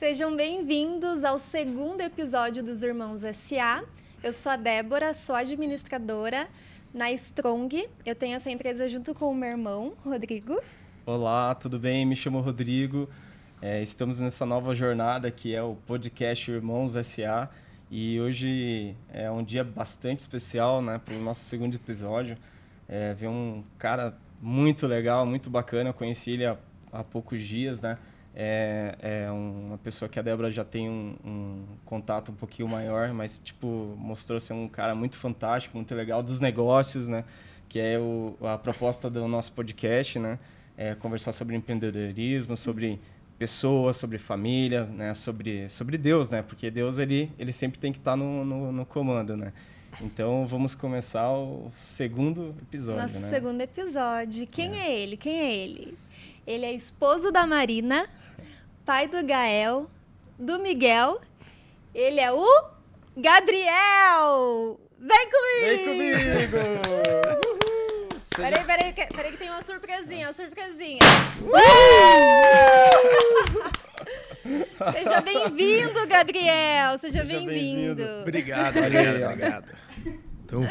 Sejam bem-vindos ao segundo episódio dos Irmãos S.A. Eu sou a Débora, sou administradora na Strong. Eu tenho essa empresa junto com o meu irmão, Rodrigo. Olá, tudo bem? Me chamo Rodrigo. Estamos nessa nova jornada que é o podcast Irmãos S.A. E hoje é um dia bastante especial, né, para o nosso segundo episódio. Ver um cara muito legal, muito bacana. Eu conheci ele há poucos dias, né? É uma pessoa que a Débora já tem um contato um pouquinho maior, mas mostrou ser um cara muito fantástico, muito legal dos negócios, né? Que é a proposta do nosso podcast, né? Conversar sobre empreendedorismo, sobre pessoas, sobre família, né? Sobre Deus, né? Porque Deus ele sempre tem que estar no comando, né? Então vamos começar o segundo episódio. Nosso né? segundo episódio. Quem é ele? Ele é esposo da Marina, pai do Gael, do Miguel. Ele é o Gabriel! Vem comigo! Peraí que tem uma surpresinha, Seja bem-vindo, Gabriel! Seja bem-vindo! Obrigado. Então,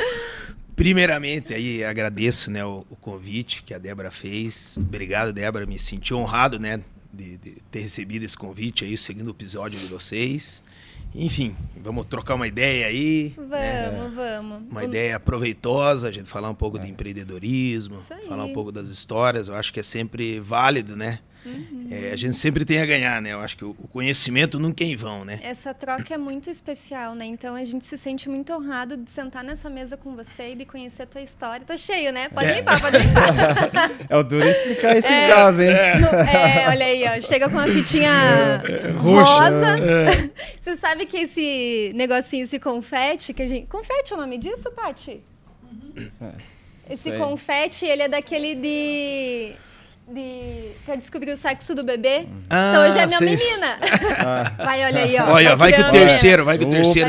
primeiramente, aí agradeço, né, o convite que a Débora fez. Obrigado, Débora. Me senti honrado, né, de ter recebido esse convite aí, o segundo episódio de vocês. Enfim, vamos trocar uma ideia aí. Vamos. Uma ideia proveitosa, a gente falar um pouco de empreendedorismo, falar um pouco das histórias. Eu acho que é sempre válido, né? Uhum. A gente sempre tem a ganhar, né? Eu acho que o conhecimento nunca é em vão, né? Essa troca é muito especial, né? Então a gente se sente muito honrado de sentar nessa mesa com você e de conhecer a tua história. Tá cheio, né? Pode limpar. É o duro explicar esse caso, hein? Olha aí, ó. Chega com uma fitinha rosa. Você sabe que esse negocinho, esse confete, que a gente... Confete é o nome disso, Paty? Uhum. Esse confete, ele é daquele pra descobrir o sexo do bebê. Então hoje é minha menina. Vai, olha aí, ó. Olha, vai que o terceiro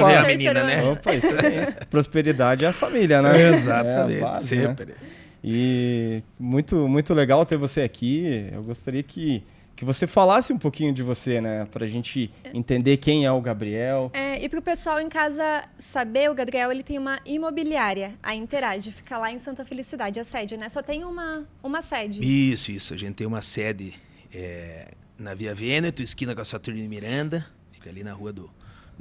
é a menina, né? Opa, isso aí. Prosperidade é a família, né? Exatamente, base, sempre. Né? E muito, muito legal ter você aqui. Eu gostaria que você falasse um pouquinho de você, né? Pra gente entender quem é o Gabriel. E pro pessoal em casa saber, o Gabriel, ele tem uma imobiliária, a Interage, fica lá em Santa Felicidade, a sede, né? Só tem uma sede. Isso. A gente tem uma sede na Via Vêneto, esquina com a Saturnino Miranda, fica ali na rua do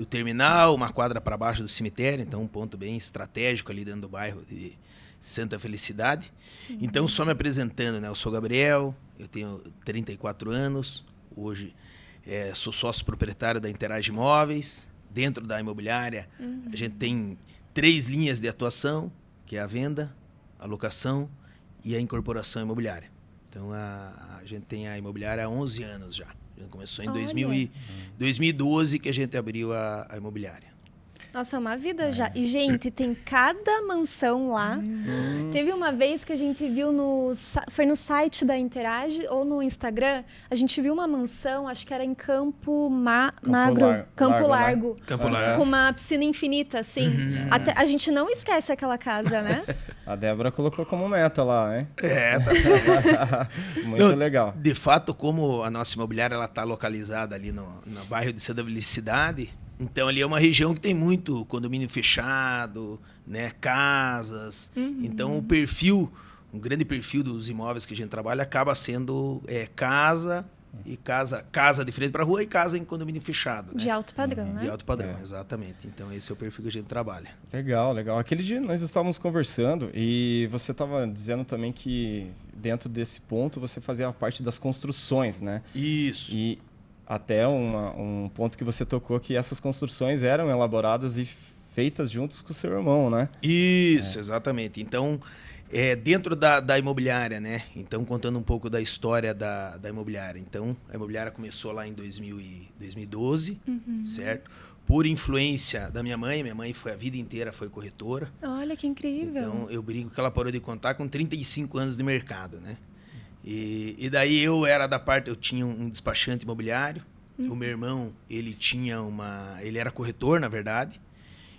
terminal, uma quadra para baixo do cemitério, então um ponto bem estratégico ali dentro do bairro de Santa Felicidade. Uhum. Então, só me apresentando, né? Eu sou Gabriel, eu tenho 34 anos, hoje sou sócio proprietário da Interage Imóveis. Dentro da imobiliária, a gente tem 3 linhas de atuação, que é a venda, a locação e a incorporação imobiliária. Então, a gente tem a imobiliária há 11 anos já. A gente começou em 2012 que a gente abriu a imobiliária. Nossa, é uma vida já. E, gente, tem cada mansão lá. Teve uma vez que a gente viu foi no site da Interage ou no Instagram, a gente viu uma mansão, acho que era em Campo Largo. Com uma piscina infinita, assim. Até, a gente não esquece aquela casa, né? A Débora colocou como meta lá, né? Tá certo. Muito legal. De fato, como a nossa imobiliária está localizada ali no bairro de Santa Felicidade, então, ali é uma região que tem muito condomínio fechado, né, casas. Então, um grande perfil dos imóveis que a gente trabalha acaba sendo casa de frente para a rua e casa em condomínio fechado. Né? De alto padrão, né? De alto padrão, exatamente. Então, esse é o perfil que a gente trabalha. Legal. Aquele dia nós estávamos conversando e você estava dizendo também que dentro desse ponto você fazia parte das construções, né? Isso. E até um ponto que você tocou, que essas construções eram elaboradas e feitas juntos com o seu irmão, né? Isso, exatamente. Então, dentro da imobiliária, né? Então, contando um pouco da história da imobiliária. Então, a imobiliária começou lá em 2012, certo? Por influência da minha mãe a vida inteira foi corretora. Olha, que incrível. Então, eu brinco que ela parou de contar com 35 anos de mercado, né? E daí eu tinha um despachante imobiliário, o meu irmão, ele era corretor, na verdade,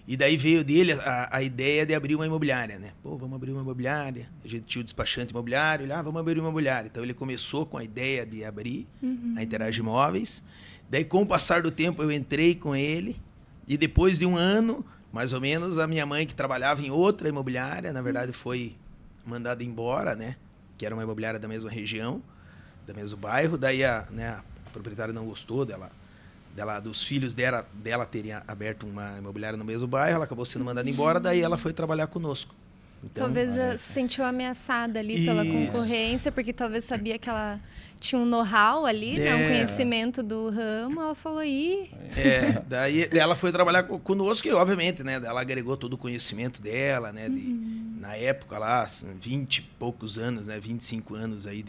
e daí veio dele a ideia de abrir uma imobiliária, né? Vamos abrir uma imobiliária, a gente tinha o despachante imobiliário, vamos abrir uma imobiliária. Então ele começou com a ideia de abrir a Interage Imóveis, Daí, com o passar do tempo, eu entrei com ele e depois de um ano, mais ou menos, a minha mãe, que trabalhava em outra imobiliária, na verdade foi mandada embora, né? Que era uma imobiliária da mesma região, do mesmo bairro. Daí a proprietária não gostou dos filhos dela terem aberto uma imobiliária no mesmo bairro, ela acabou sendo mandada embora, daí ela foi trabalhar conosco. Então, talvez se sentiu ameaçada ali pela concorrência, porque talvez sabia que ela tinha um know-how ali, né, um conhecimento do ramo, ela falou aí. Daí ela foi trabalhar conosco e, obviamente, né, ela agregou todo o conhecimento dela, né, na época lá, 20 e poucos anos, né, 25 anos aí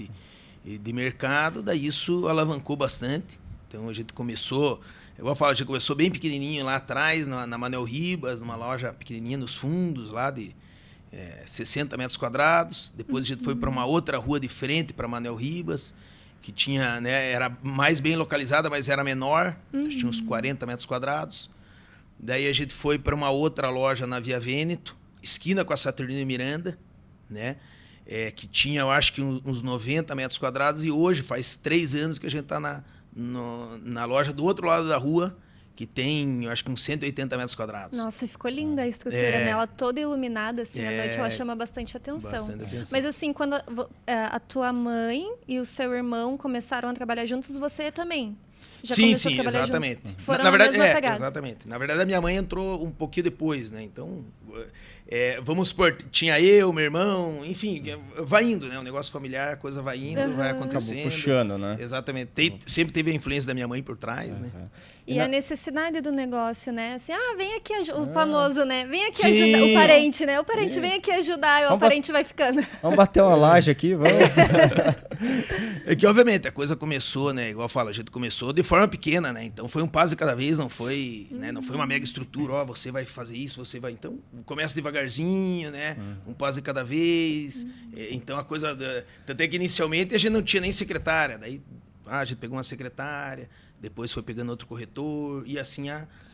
de mercado, daí isso alavancou bastante. Então a gente começou, eu vou falar, a gente começou bem pequenininho lá atrás, na Manuel Ribas, numa loja pequenininha nos fundos lá de 60 metros quadrados. Depois a gente foi para uma outra rua de frente para Manuel Ribas, que tinha, né, era mais bem localizada, mas era menor, tinha uns 40 metros quadrados. Daí a gente foi para uma outra loja na Via Vêneto, esquina com a Saturnino e Miranda, né, que tinha, eu acho que uns 90 metros quadrados, e hoje faz 3 anos que a gente está na loja do outro lado da rua, que tem, eu acho que uns 180 metros quadrados. Nossa, ficou linda a estrutura nela, toda iluminada, assim, à noite ela chama bastante atenção. Mas assim, quando a tua mãe e o seu irmão começaram a trabalhar juntos, você também já começou a trabalhar exatamente. Junto? Foram na verdade, mesma pegada. Exatamente. Na verdade, a minha mãe entrou um pouquinho depois, né? Então, vamos supor, tinha eu, meu irmão, enfim, vai indo, né? O negócio familiar, a coisa vai indo, vai acontecendo. Acabou puxando, né? Exatamente. Sempre teve a influência da minha mãe por trás, né? E a necessidade do negócio, né? Assim, vem aqui o famoso, né? Vem aqui ajudar o parente, né? O parente vem aqui ajudar e o parente vai ficando. Vamos bater uma laje aqui, vamos. É que, obviamente, a coisa começou, né? Igual eu falo, a gente começou de forma pequena, né? Então, foi um passo de cada vez, não foi, né? Não foi uma mega estrutura, você vai fazer isso, você vai... Então, começa devagarzinho, né? Um passo de cada vez. Então, a coisa... Até que, inicialmente, a gente não tinha nem secretária. Daí, a gente pegou uma secretária, depois foi pegando outro corretor, e assim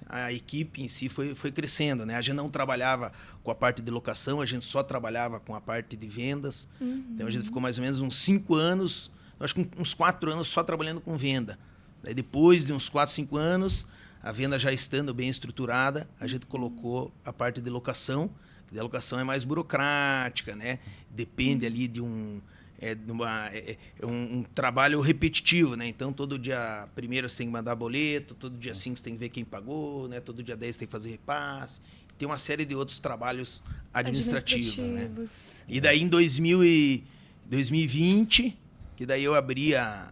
a equipe em si foi crescendo, né? A gente não trabalhava com a parte de locação, a gente só trabalhava com a parte de vendas. Então a gente ficou mais ou menos uns 5 anos, acho que uns 4 anos só trabalhando com venda. Daí depois de uns 4, 5 anos, a venda já estando bem estruturada, a gente colocou a parte de locação, que a locação é mais burocrática, né? Depende ali de um trabalho repetitivo, né? Então, todo dia primeiro você tem que mandar boleto, todo dia 5 você tem que ver quem pagou, né? Todo dia 10 você tem que fazer repasse. Tem uma série de outros trabalhos administrativos. Né? E daí, em 2020, que daí eu abri a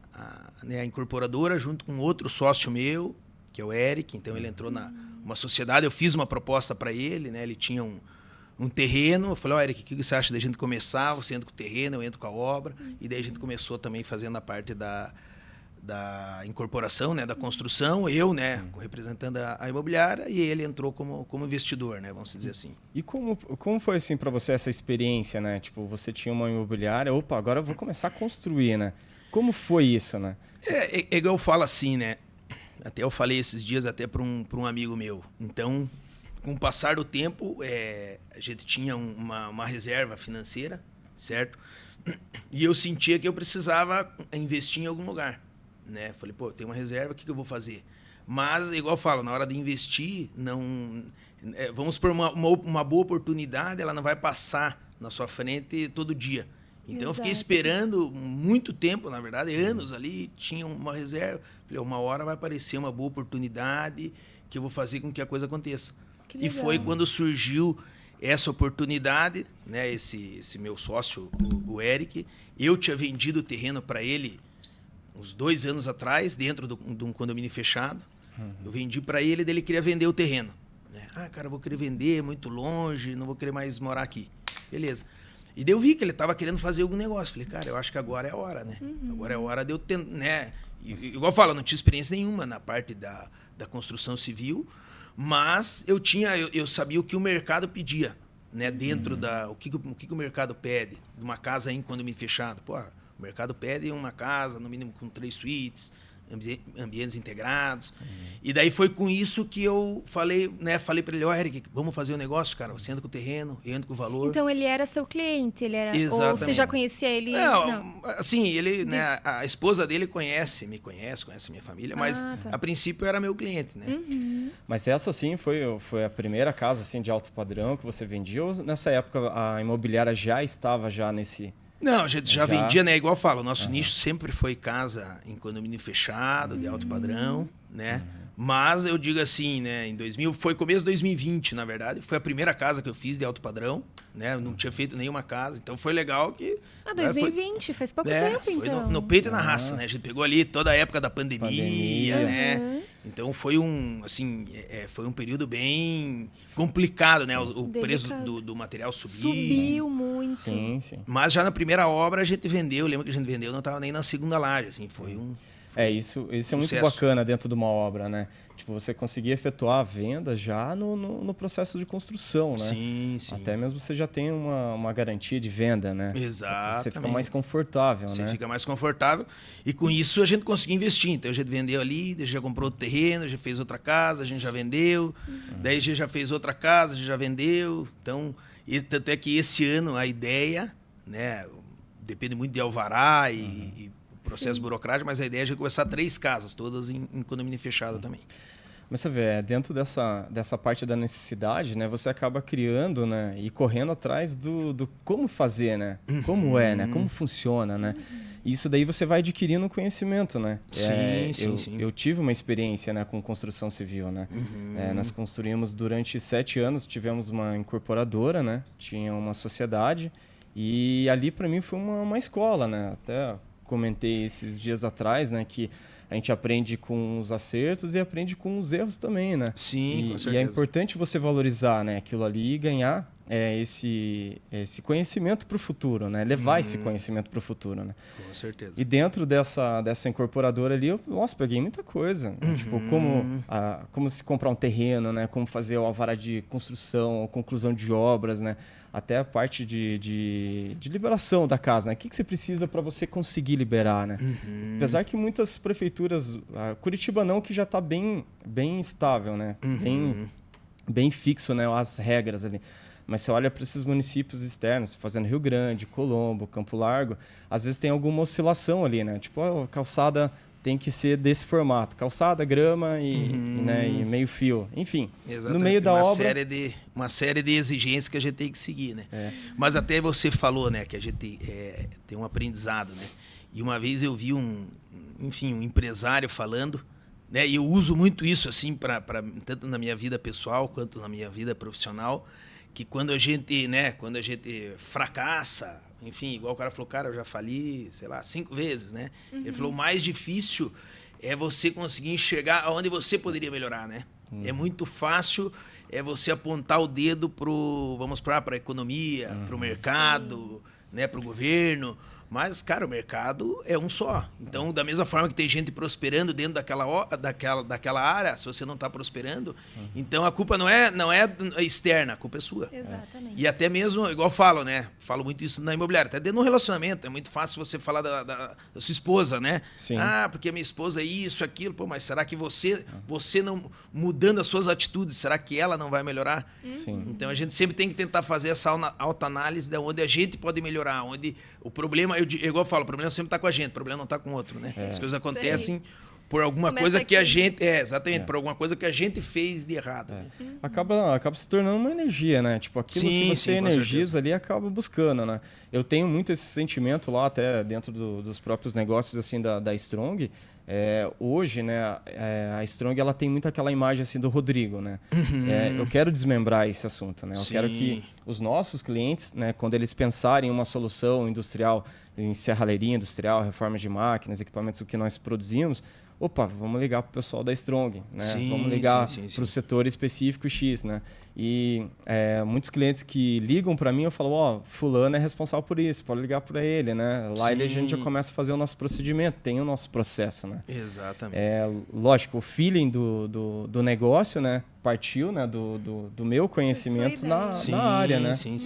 incorporadora junto com outro sócio meu, que é o Eric. Então, ele entrou numa sociedade, eu fiz uma proposta para ele, né? Ele tinha um terreno, eu falei, Eric, o que você acha da gente começar? Você entra com o terreno, eu entro com a obra. E daí a gente começou também fazendo a parte da incorporação, né, da construção, eu, né, representando a imobiliária, e ele entrou como investidor, né, vamos dizer assim. E como foi assim para você essa experiência, né? Tipo, você tinha uma imobiliária, agora eu vou começar a construir, né? Como foi isso, né? É igual eu falo assim, né? Até eu falei esses dias até para um amigo meu. Então, com o passar do tempo, a gente tinha uma reserva financeira, certo? E eu sentia que eu precisava investir em algum lugar, né? Falei, tem uma reserva, o que eu vou fazer? Mas, igual eu falo, na hora de investir, vamos por uma boa oportunidade, ela não vai passar na sua frente todo dia. Então, eu fiquei esperando muito tempo, na verdade, anos ali, tinha uma reserva. Falei, uma hora vai aparecer uma boa oportunidade que eu vou fazer com que a coisa aconteça. E foi quando surgiu essa oportunidade, né? Esse meu sócio, o Eric, eu tinha vendido o terreno para ele uns 2 anos atrás, dentro de um condomínio fechado. Eu vendi para ele, daí ele queria vender o terreno. Né? Cara, eu vou querer vender, é muito longe, não vou querer mais morar aqui. Beleza. E daí eu vi que ele estava querendo fazer algum negócio. Falei, cara, eu acho que agora é a hora, né? Agora é a hora de eu tentar, né? Igual eu falo, eu não tinha experiência nenhuma na parte da construção civil, mas eu sabia o que o mercado pedia, né? Dentro o que o mercado pede de uma casa em condomínio fechado. O mercado pede uma casa, no mínimo com 3 suítes, ambientes integrados. E daí foi com isso que eu falei para ele, Eric, vamos fazer um negócio, cara, você entra com o terreno, eu entro com o valor. Então ele era seu cliente, ele era... Exatamente. Ou você já conhecia ele? Não. Assim, ele, né, a esposa dele me conhece a minha família, mas tá. a princípio era meu cliente, né? Mas essa, sim, foi a primeira casa assim, de alto padrão que você vendia? Ou nessa época a imobiliária já estava nesse... Não, a gente já vendia, né? Igual eu falo, o nosso nicho sempre foi casa em condomínio fechado, de alto padrão, né? Mas eu digo assim, né? Foi começo de 2020, na verdade. Foi a primeira casa que eu fiz de alto padrão, né? Eu não tinha feito nenhuma casa. Então foi legal que... 2020, faz pouco tempo, então. No peito e na raça, né? A gente pegou ali toda a época da pandemia, né? Então foi um período bem complicado, né? O preço do material subiu muito. Sim. Mas já na primeira obra a gente vendeu, lembra que a gente vendeu, não estava nem na segunda laje, assim, foi um... Isso é muito bacana dentro de uma obra, né? Tipo, você conseguir efetuar a venda já no processo de construção, né? Sim. Até mesmo você já tem uma garantia de venda, né? Exato. Você fica mais confortável, né? Você fica mais confortável. E com isso a gente conseguiu investir. Então a gente vendeu ali, a gente já comprou outro terreno, já fez outra casa, a gente já vendeu. Daí a gente já fez outra casa, a gente já vendeu. Então, tanto é que esse ano a ideia, né? Depende muito de alvará e processo burocrático, mas a ideia é de começar 3 casas, todas em condomínio fechado também. Mas você vê, dentro dessa parte da necessidade, né, você acaba criando, né, e correndo atrás do como fazer, né? Como é, né? Como funciona, né? E isso daí você vai adquirindo conhecimento, né? Sim. Eu tive uma experiência, né, com construção civil, né? Nós construímos durante 7 anos, tivemos uma incorporadora, né? Tinha uma sociedade e ali para mim foi uma escola, né? Até comentei esses dias atrás, né, que a gente aprende com os acertos e aprende com os erros também, né? Sim, com certeza. E é importante você valorizar, né, aquilo ali e ganhar esse conhecimento para o futuro, né? Levar esse conhecimento para o futuro, né? Com certeza. E dentro dessa incorporadora ali, eu peguei muita coisa. Né? Tipo, como se comprar um terreno, né? Como fazer o alvará de construção, conclusão de obras, né? Até a parte de liberação da casa, né? O que você precisa para você conseguir liberar, né? Apesar que muitas prefeituras... Curitiba não, que já está bem estável, né? Bem fixo, né? As regras ali. Mas você olha para esses municípios externos, Fazenda Rio Grande, Colombo, Campo Largo, às vezes tem alguma oscilação ali, né? Tipo, a calçada tem que ser desse formato. Calçada, grama e meio fio. Enfim, exatamente. No meio da obra... Uma série de exigências que a gente tem que seguir, né? Mas até você falou, né, que a gente tem um aprendizado, né? E uma vez eu vi um empresário falando, né? E eu uso muito isso, assim, tanto na minha vida pessoal quanto na minha vida profissional, que quando a gente fracassa, enfim, igual o cara falou, cara, eu já fali, 5 vezes, né? Ele falou, o mais difícil é você conseguir enxergar aonde você poderia melhorar, né? É muito fácil você apontar o dedo para a economia, para o mercado, né, para o governo. Mas, cara, o mercado é um só. Então, da mesma forma que tem gente prosperando dentro daquela área, se você não está prosperando, então a culpa não é externa, a culpa é sua. Exatamente. E até mesmo, igual eu falo, né? Falo muito isso na imobiliária. Até dentro de um relacionamento, é muito fácil você falar da sua esposa, né? Sim. Porque a minha esposa é isso, aquilo. Pô, mas será que você não mudando as suas atitudes, será que ela não vai melhorar? Sim. Então, a gente sempre tem que tentar fazer essa autoanálise de onde a gente pode melhorar, onde o problema, igual eu falo, o problema sempre está com a gente, o problema não está com o outro, né? As coisas acontecem por alguma coisa que a gente... exatamente, por alguma coisa que a gente fez de errado. Né? Acaba se tornando uma energia, né? Tipo, aquilo que você energiza ali acaba buscando, né? Eu tenho muito esse sentimento lá, até dentro dos próprios negócios, assim, da Strong. Hoje, né, a Strong, ela tem muito aquela imagem, assim, do Rodrigo, né? Eu quero desmembrar esse assunto, né? Eu quero que os nossos clientes, né, quando eles pensarem em uma solução industrial, em serralheria industrial, reformas de máquinas, equipamentos, o que nós produzimos, vamos ligar para o pessoal da Strong, né? Vamos ligar para o setor específico X, né? E muitos clientes que ligam para mim, eu falo, fulano é responsável por isso, pode ligar para ele, né? Lá a gente já começa a fazer o nosso procedimento, tem o nosso processo, né? Exatamente. Lógico, o feeling do negócio, né? Partiu, né? do meu conhecimento na área, né? Sim.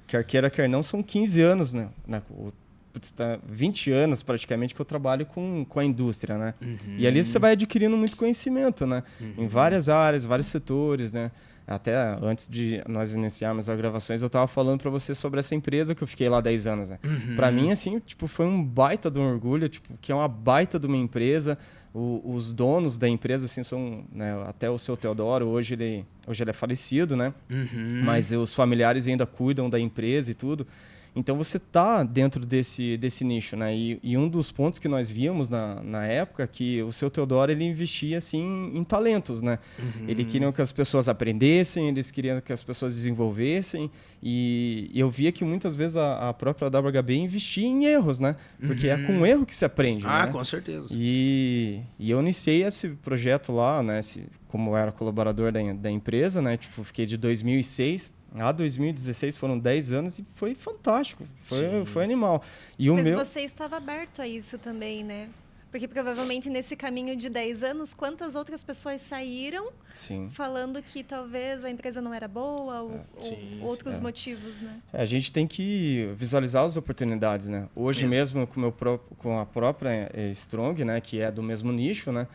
Quer queira, quer não, são 15 anos, né? O putz, 20 anos praticamente que eu trabalho com a indústria, né? E ali você vai adquirindo muito conhecimento, né? Em várias áreas, vários setores, né? Até antes de nós iniciarmos as gravações, eu tava falando para você sobre essa empresa que eu fiquei lá 10 anos, né? Para mim, assim, tipo, foi um baita de um orgulho, tipo, que é uma baita de uma empresa. Os donos da empresa, assim, são, né, até o seu Teodoro, hoje ele é falecido, né? Mas os familiares ainda cuidam da empresa e tudo. Então você tá dentro desse nicho, né? E um dos pontos que nós víamos na época que o seu Teodoro ele investia assim em talentos, né? Ele queria que as pessoas aprendessem, eles queriam que as pessoas desenvolvessem e eu via que muitas vezes a própria WHB investia em erros, né? Porque é com erro que se aprende, né? Com certeza. E eu iniciei esse projeto lá, né? Como eu era colaborador da empresa, né? Tipo, fiquei de 2006 a 2016, foram 10 anos e foi fantástico, foi animal. E Mas você estava aberto a isso também, né? Porque provavelmente nesse caminho de 10 anos, quantas outras pessoas saíram falando que talvez a empresa não era boa ou outros motivos, né? A gente tem que visualizar as oportunidades, né? Hoje mesmo com a própria Strong, né, que é do mesmo nicho, né,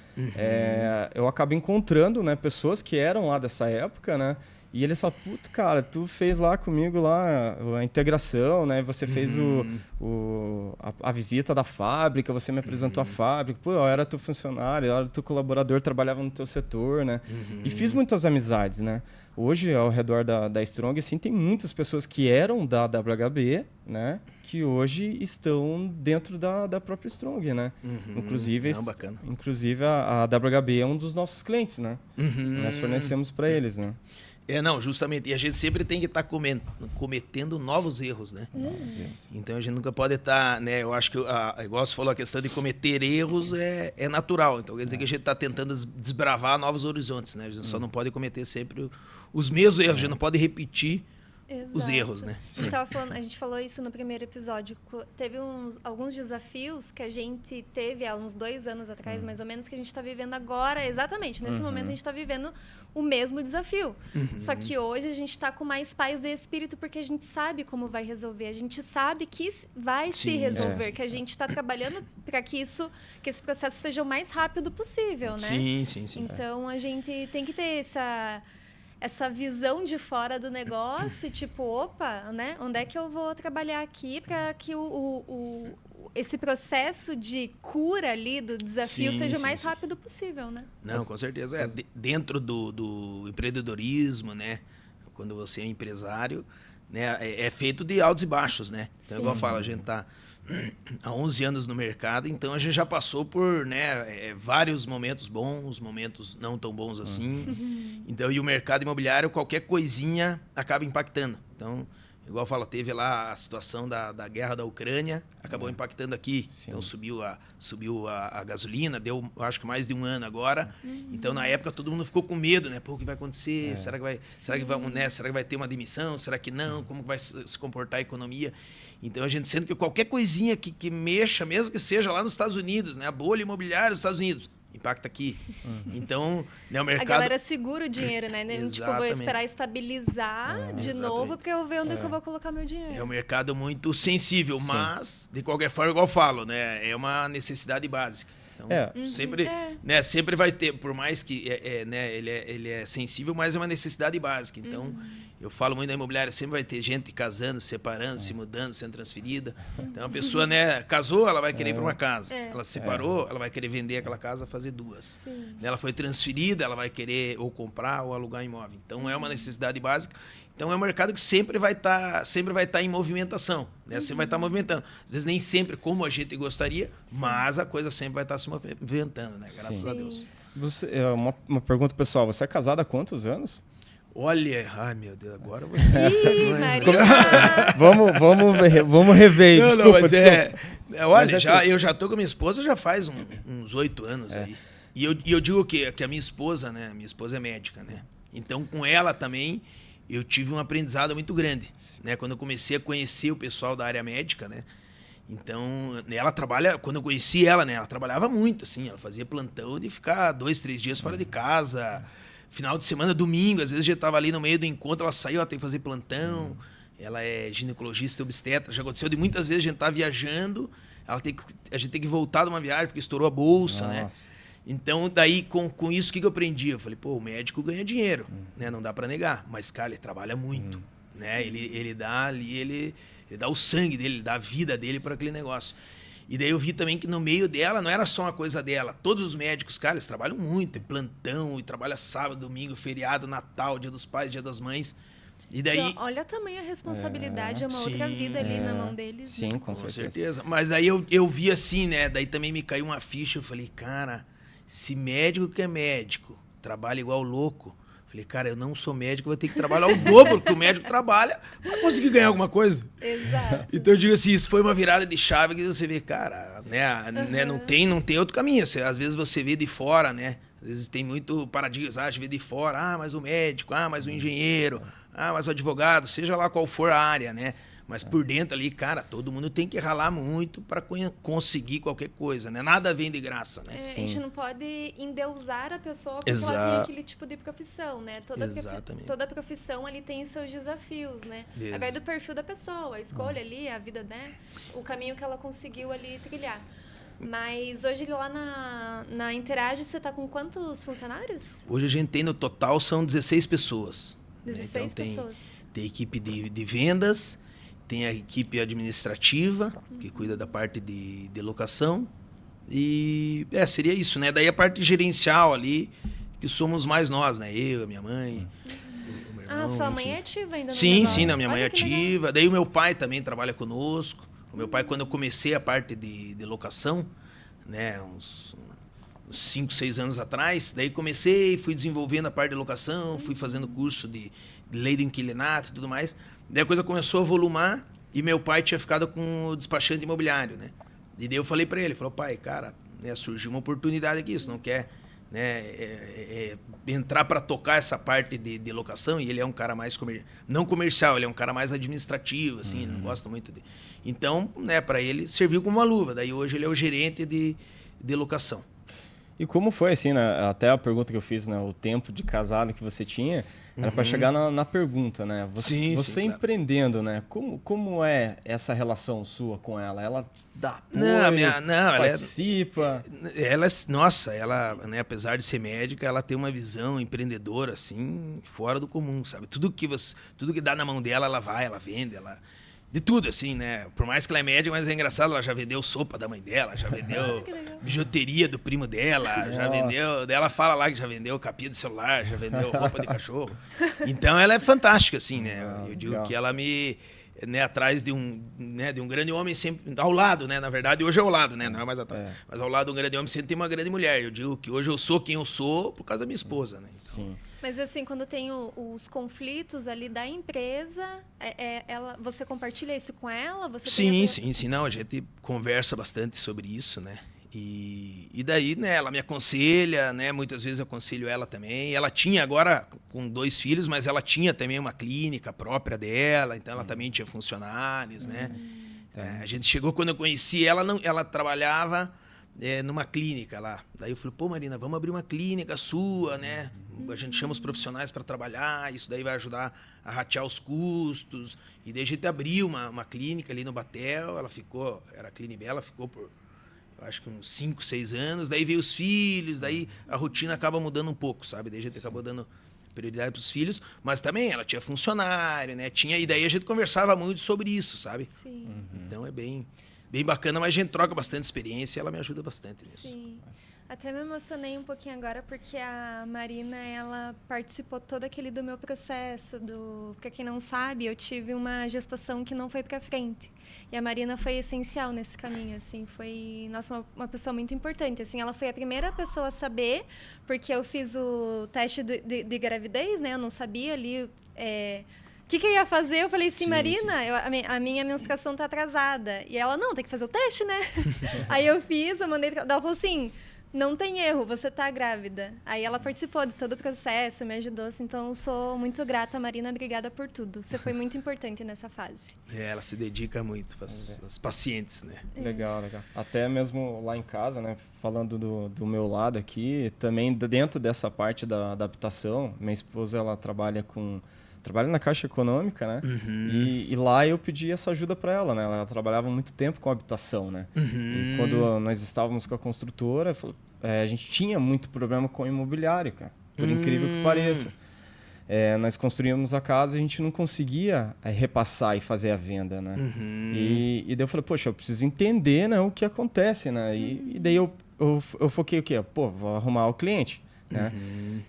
eu acabo encontrando, né, pessoas que eram lá dessa época, né? E eles falam, puta, cara, tu fez lá comigo lá a integração, né? Você fez a visita da fábrica, você me apresentou a fábrica. Pô, eu era teu funcionário, eu era teu colaborador, trabalhava no teu setor, né? E fiz muitas amizades, né? Hoje, ao redor da Strong, assim, tem muitas pessoas que eram da WHB, né? Que hoje estão dentro da própria Strong, né? Inclusive, inclusive a WHB é um dos nossos clientes, né? Nós fornecemos para eles, né? Não, justamente. E a gente sempre tem que estar cometendo novos erros, né? Então a gente nunca pode estar, né? Eu acho que, igual você falou, a questão de cometer erros é natural. Então quer dizer que a gente está tentando desbravar novos horizontes, né? A gente só não pode cometer sempre os mesmos erros, a gente não pode repetir os erros, né? A gente falou isso no primeiro episódio. Teve alguns desafios que a gente teve há uns 2 anos atrás, mais ou menos, que a gente está vivendo agora. Exatamente, nesse momento a gente está vivendo o mesmo desafio. Só que hoje a gente está com mais paz de espírito porque a gente sabe como vai resolver. A gente sabe que vai se resolver, que a gente está trabalhando para que esse processo seja o mais rápido possível, né? Sim. Então a gente tem que ter essa visão de fora do negócio, tipo, opa, né? Onde é que eu vou trabalhar aqui para que esse processo de cura ali do desafio seja o mais rápido possível, né? Não, com certeza. Dentro do empreendedorismo, né? Quando você é empresário, né? É feito de altos e baixos, né? Então, igual eu falo, a gente está há 11 anos no mercado, então a gente já passou por, né, vários momentos bons, momentos não tão bons assim. Então, e o mercado imobiliário, qualquer coisinha acaba impactando. Então, igual eu falo, teve lá a situação da guerra da Ucrânia, acabou impactando aqui. Então subiu a gasolina, deu acho que mais de 1 ano agora. Então na época todo mundo ficou com medo, né? Pô, o que vai acontecer? Será que vai ter uma demissão? Será que não? Como vai se comportar a economia? Então a gente sente que qualquer coisinha que mexa, mesmo que seja lá nos Estados Unidos, né? A bolha imobiliária dos Estados Unidos, impacta aqui. Então, né, o mercado... A galera segura o dinheiro, né? Tipo, eu vou esperar estabilizar de novo para eu ver onde que eu vou colocar meu dinheiro. É um mercado muito sensível, mas, de qualquer forma, igual eu falo, né? É uma necessidade básica. Então, sempre vai ter, por mais que né, ele é sensível, mas é uma necessidade básica. Então, eu falo muito da imobiliária, sempre vai ter gente casando, se separando, se mudando, sendo transferida. Então, a pessoa, né, casou, ela vai querer ir para uma casa. Ela se separou, ela vai querer vender aquela casa, fazer 2. Ela foi transferida, ela vai querer ou comprar ou alugar imóvel. Então, é uma necessidade básica. Então, é um mercado que sempre vai estar em movimentação, né? Sempre vai estar movimentando. Às vezes, nem sempre como a gente gostaria, mas a coisa sempre vai estar se movimentando, né? Graças a Deus. Uma pergunta pessoal, você é casado há quantos anos? Olha, ai meu Deus, agora você... Ih, Maria! Vamos rever, desculpa. Olha, eu já tô com a minha esposa já faz uns 8 anos aí. E eu digo que a minha esposa, né? Minha esposa é médica, né? Então, com ela também, eu tive um aprendizado muito grande, né? Quando eu comecei a conhecer o pessoal da área médica, né? Então, ela trabalha... Quando eu conheci ela, né? Ela trabalhava muito, assim. Ela fazia plantão de ficar 2, 3 dias fora de casa. Final de semana, domingo, às vezes a gente estava ali no meio do encontro, ela saiu, ela tem que fazer plantão. ela é ginecologista e obstetra. Já aconteceu de muitas vezes a gente tá viajando, a gente tem que voltar de uma viagem porque estourou a bolsa, né? Então, daí, com isso, o que eu aprendi? Eu falei, pô, o médico ganha dinheiro, né? Não dá para negar. Mas, cara, ele trabalha muito, né? Ele dá ali, ele dá o sangue dele, ele dá a vida dele para aquele negócio. E daí eu vi também que no meio dela, não era só uma coisa dela. Todos os médicos, cara, eles trabalham muito. Tem plantão, e trabalha sábado, domingo, feriado, Natal, Dia dos Pais, Dia das Mães. E daí... Olha também a responsabilidade, é uma outra vida ali na mão deles. Sim, né? com certeza. Mas daí eu vi assim, né? Daí também me caiu uma ficha. Eu falei, cara, se médico que é médico trabalha igual louco, falei, cara, eu não sou médico, vou ter que trabalhar o dobro que o médico trabalha pra conseguir ganhar alguma coisa. Exato. Então eu digo assim, isso foi uma virada de chave que você vê, cara, né, não tem outro caminho. Às vezes você vê de fora, né? Às vezes tem muito paradigma, você vê de fora, mas o médico, mas o engenheiro, mas o advogado, seja lá qual for a área, né? Mas por dentro ali, cara, todo mundo tem que ralar muito para conseguir qualquer coisa, né? Nada vem de graça, né? A gente não pode endeusar a pessoa porque ela tem aquele tipo de profissão, né? Toda profissão ali tem seus desafios, né? Vai do perfil da pessoa, a escolha ali, a vida, né? O caminho que ela conseguiu ali trilhar. Mas hoje lá na Interage, você está com quantos funcionários? Hoje a gente tem no total, são 16 pessoas. 16 pessoas. Tem equipe de vendas, tem a equipe administrativa, que cuida da parte de locação. E seria isso, né? Daí a parte gerencial ali, que somos mais nós, né? Eu, a minha mãe, o meu irmão. Sua mãe é ativa ainda no Sim, negócio? sim, minha mãe é ativa. Legal. Daí o meu pai também trabalha conosco. O meu pai, quando eu comecei a parte de locação, né? Uns 5, 6 anos atrás, daí fui desenvolvendo a parte de locação, fui fazendo curso de lei do inquilinato e tudo mais. Daí a coisa começou a volumar e meu pai tinha ficado com o despachante imobiliário, né? E daí eu falei para ele, pai, cara, né, surgiu uma oportunidade aqui, você não quer, né, entrar para tocar essa parte de locação? E ele é um cara mais não comercial, ele é um cara mais administrativo, assim, ele não gosta muito de... Então, né, para ele serviu como uma luva. Daí hoje ele é o gerente de locação. E como foi, assim, né? Até a pergunta que eu fiz, né? O tempo de casado que você tinha, era para chegar na pergunta, né? Você empreendendo, claro, né? Como é essa relação sua com ela? Ela dá apoio, participa? Ela, né, apesar de ser médica, ela tem uma visão empreendedora, assim, fora do comum, sabe? Tudo que dá na mão dela, ela vende, de tudo, assim, né? Por mais que ela é médica, mas é engraçado, ela já vendeu sopa da mãe dela, já vendeu bijuteria do primo dela, já vendeu... Ela fala lá que já vendeu capinha de celular, já vendeu roupa de cachorro. Então ela é fantástica, assim, né? Eu digo que ela me... Né, atrás de um grande homem sempre... Ao lado, né? Na verdade, hoje é ao lado, né? Não é mais atrás. Mas ao lado de um grande homem sempre tem uma grande mulher. Eu digo que hoje eu sou quem eu sou por causa da minha esposa, né? Então, sim. Mas assim, quando tem os conflitos ali da empresa, você compartilha isso com ela? Sim. Não, a gente conversa bastante sobre isso, né? E daí, né, ela me aconselha, né? Muitas vezes eu aconselho ela também. Ela tinha agora com 2 filhos, mas ela tinha também uma clínica própria dela, então ela também tinha funcionários, né? A gente chegou, quando eu conheci ela, ela trabalhava numa clínica lá. Daí eu falei, Marina, vamos abrir uma clínica sua, né? A gente chama os profissionais para trabalhar, isso daí vai ajudar a ratear os custos. E daí a gente abriu uma clínica ali no Batel, era a Clínica Bela, ficou por, eu acho que uns 5, 6 anos. Daí veio os filhos, daí a rotina acaba mudando um pouco, sabe? Daí a gente acabou dando prioridade para os filhos, mas também ela tinha funcionário, né? E daí a gente conversava muito sobre isso, sabe? Sim. Então é bem bacana, mas a gente troca bastante experiência e ela me ajuda bastante nisso. Sim. Até me emocionei um pouquinho agora porque a Marina, ela participou todo aquele do meu processo, porque quem não sabe, eu tive uma gestação que não foi para frente. E a Marina foi essencial nesse caminho, assim, foi, nossa, uma pessoa muito importante, assim, ela foi a primeira pessoa a saber, porque eu fiz o teste de gravidez, né, eu não sabia ali, o que eu ia fazer? Eu falei assim, Marina, a minha menstruação tá atrasada. E ela, não, tem que fazer o teste, né? Aí eu fiz, eu mandei pra ela, falou assim, não tem erro, você tá grávida. Aí ela participou de todo o processo, me ajudou, assim, então eu sou muito grata, Marina, obrigada por tudo. Você foi muito importante nessa fase. Ela se dedica muito para as pacientes, né? Legal. Até mesmo lá em casa, né, falando do meu lado aqui, também dentro dessa parte da adaptação, minha esposa, ela trabalha com trabalho na Caixa Econômica, né? E lá eu pedi essa ajuda para ela, né? Ela trabalhava muito tempo com habitação, né? E quando nós estávamos com a construtora, a gente tinha muito problema com o imobiliário, cara. Por incrível que pareça. Nós construíamos a casa e a gente não conseguia repassar e fazer a venda, né? E daí eu falei, poxa, eu preciso entender, né, o que acontece, né? E daí eu foquei o quê? Pô, vou arrumar o cliente, né?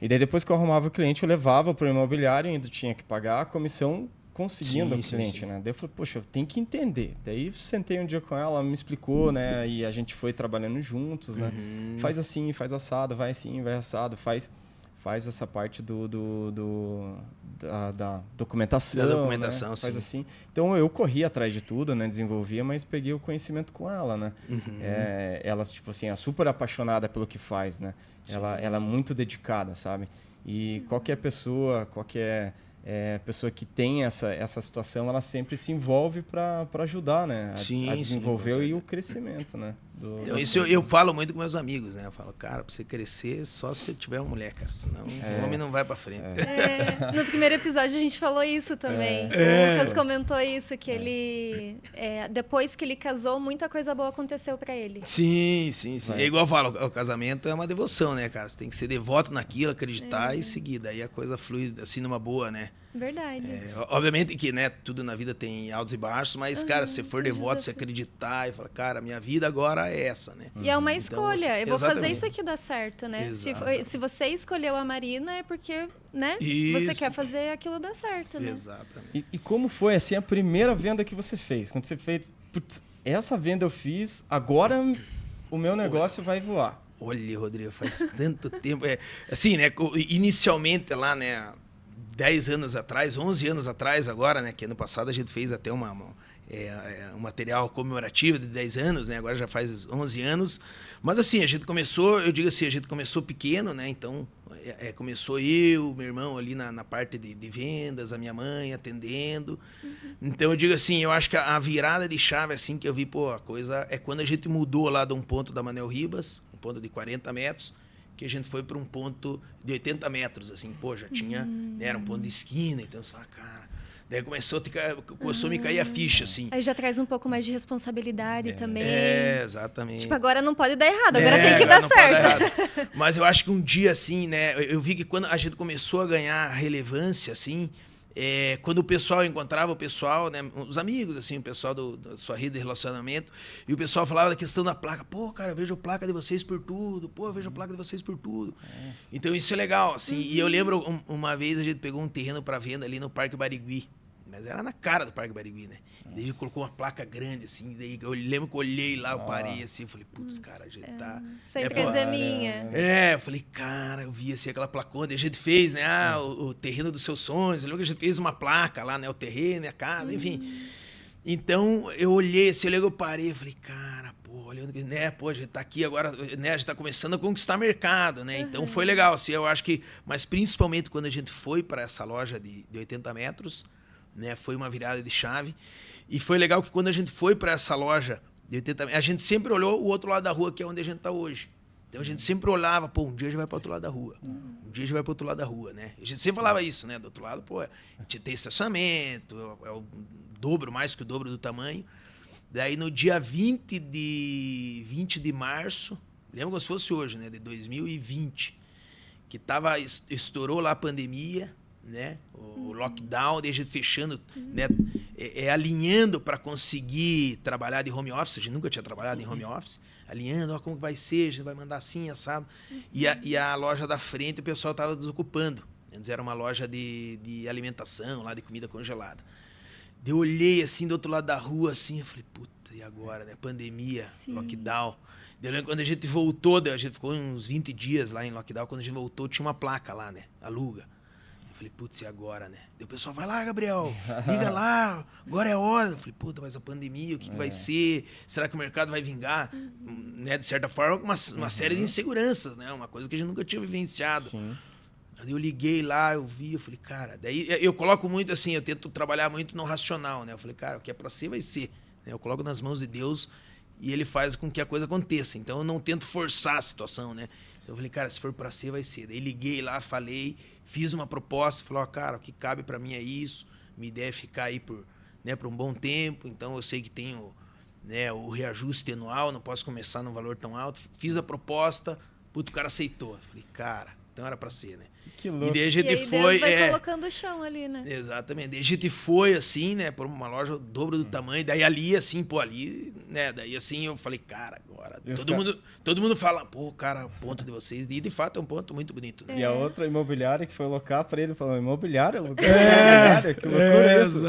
E daí depois que eu arrumava o cliente, eu levava para o imobiliário e ainda tinha que pagar a comissão conseguindo o cliente, né? Daí eu falei, poxa, eu tenho que entender. Daí sentei um dia com ela, ela me explicou, né? E a gente foi trabalhando juntos, né? Faz assim, faz assado, vai assim, vai assado, faz essa parte da documentação. Da documentação, né? sim. Faz assim. Então, eu corri atrás de tudo, né? Desenvolvia, mas peguei o conhecimento com ela, né? Ela, tipo assim, é super apaixonada pelo que faz, né? Ela é muito dedicada, sabe? E qualquer pessoa que tem essa situação, ela sempre se envolve para ajudar, né? A desenvolver e o crescimento, né? Então, isso eu falo muito com meus amigos, né? Eu falo, cara, pra você crescer, só se você tiver uma mulher, cara. Senão o homem não vai pra frente. No primeiro episódio a gente falou isso também. O Lucas comentou isso, que ele... depois que ele casou, muita coisa boa aconteceu pra ele. Sim. É igual eu falo, o casamento é uma devoção, né, cara? Você tem que ser devoto naquilo, acreditar e seguir. Daí a coisa flui assim numa boa, né? Verdade. Obviamente que, né, tudo na vida tem altos e baixos, mas, cara, se for devoto, se acreditar e falar, cara, minha vida agora é essa, né? E é uma escolha. Eu vou fazer exatamente. isso aqui dar certo, né? Exatamente. Se você escolheu a Marina, é porque, né? Isso. Você quer fazer aquilo dar certo, né? Exatamente. E como foi, assim, a primeira venda que você fez? Quando você fez, putz, essa venda eu fiz, agora o meu negócio vai voar. Olha, Rodrigo, faz tanto tempo. Assim, né, inicialmente lá, né, 10 anos atrás, 11 anos atrás agora, né, que ano passado a gente fez até um material comemorativo de 10 anos, né, agora já faz 11 anos, mas assim, a gente começou, eu digo assim, a gente começou pequeno, né, então começou eu, meu irmão ali na parte de vendas, a minha mãe atendendo, então eu digo assim, eu acho que a virada de chave, assim, que eu vi, pô, a coisa é quando a gente mudou lá de um ponto da Manuel Ribas, um ponto de 40 metros, que a gente foi para um ponto de 80 metros, assim, pô, já tinha, né, era um ponto de esquina, então você fala, cara, daí começou a me cair a ficha, assim. Aí já traz um pouco mais de responsabilidade também. Exatamente. Tipo, agora não pode dar errado, agora tem que dar certo. Mas eu acho que um dia, assim, né, eu vi que quando a gente começou a ganhar relevância, assim, quando o pessoal encontrava o pessoal, né, os amigos, assim, o pessoal da sua rede de relacionamento, e o pessoal falava da questão da placa. Pô, cara, eu vejo a placa de vocês por tudo. Pô, eu vejo a placa de vocês por tudo. Então isso é legal, assim. E eu lembro, uma vez a gente pegou um terreno para venda ali no Parque Barigui. Mas era na cara do Parque Barigui, né? E daí a gente colocou uma placa grande, assim. Daí eu lembro que eu olhei lá, eu parei assim, eu falei, putz, cara, a gente tá... Essa empresa é minha. Eu falei, cara, eu vi assim aquela placona. Daí a gente fez, né? o terreno dos seus sonhos. Eu lembro que a gente fez uma placa lá, né? O terreno, a casa, enfim. Então, eu olhei assim, eu parei, eu falei, cara, pô, olhando, né? Pô, a gente tá aqui agora, né? A gente tá começando a conquistar mercado, né? Então, foi legal, assim, eu acho que... Mas, principalmente, quando a gente foi para essa loja de 80 metros... Né, foi uma virada de chave. E foi legal que quando a gente foi para essa loja de 80 metros, a gente sempre olhou o outro lado da rua, que é onde a gente está hoje. Então a gente sempre olhava, pô, um dia a gente vai para o outro lado da rua. Um dia a gente vai para o outro lado da rua, né? A gente sempre falava isso, né? Do outro lado, pô, a gente tem estacionamento, é o dobro, mais que o dobro do tamanho. Daí no dia 20 de março, lembra como se fosse hoje, né? De 2020, que estourou lá a pandemia, né? O lockdown, daí a gente fechando, né? Alinhando para conseguir trabalhar de home office. A gente nunca tinha trabalhado em home office. Alinhando, como vai ser, a gente vai mandar assim, assado. E a loja da frente o pessoal estava desocupando. Antes era uma loja de alimentação, lá de comida congelada. Eu olhei assim do outro lado da rua, assim, eu falei, puta, e agora, né? Pandemia, lockdown. Eu lembro quando a gente voltou, a gente ficou uns 20 dias lá em lockdown, quando a gente voltou tinha uma placa lá, né? Aluga. Eu falei, putz, e agora, né? Daí o pessoal, vai lá, Gabriel, liga lá, agora é a hora. Eu falei, puta, mas a pandemia, o que vai ser? Será que o mercado vai vingar? Né? De certa forma, uma série de inseguranças, né? Uma coisa que a gente nunca tinha vivenciado. Sim. Aí eu liguei lá, eu vi, eu falei, cara... Daí eu coloco muito assim, eu tento trabalhar muito no racional, né? Eu falei, cara, o que é pra ser, vai ser. Eu coloco nas mãos de Deus e ele faz com que a coisa aconteça. Então eu não tento forçar a situação, né? Então eu falei, cara, se for para ser, vai ser. Daí liguei lá, falei, fiz uma proposta, falei, cara, o que cabe para mim é isso, minha ideia é ficar aí por um bom tempo, então eu sei que tenho, né, o reajuste anual, não posso começar num valor tão alto. Fiz a proposta, o cara aceitou. Falei, cara, então era para ser, né? Que louco. E daí a gente Deus vai colocando o chão ali, né? Exatamente. Daí a gente foi, assim, né, por uma loja o dobro do tamanho. Daí ali, assim, né, daí assim eu falei, cara, agora todo mundo fala, cara, o ponto de vocês. E de fato é um ponto muito bonito. Né? E a outra imobiliária que foi locar para ele, falou, imobiliária? Imobiliária? Que loucura é isso.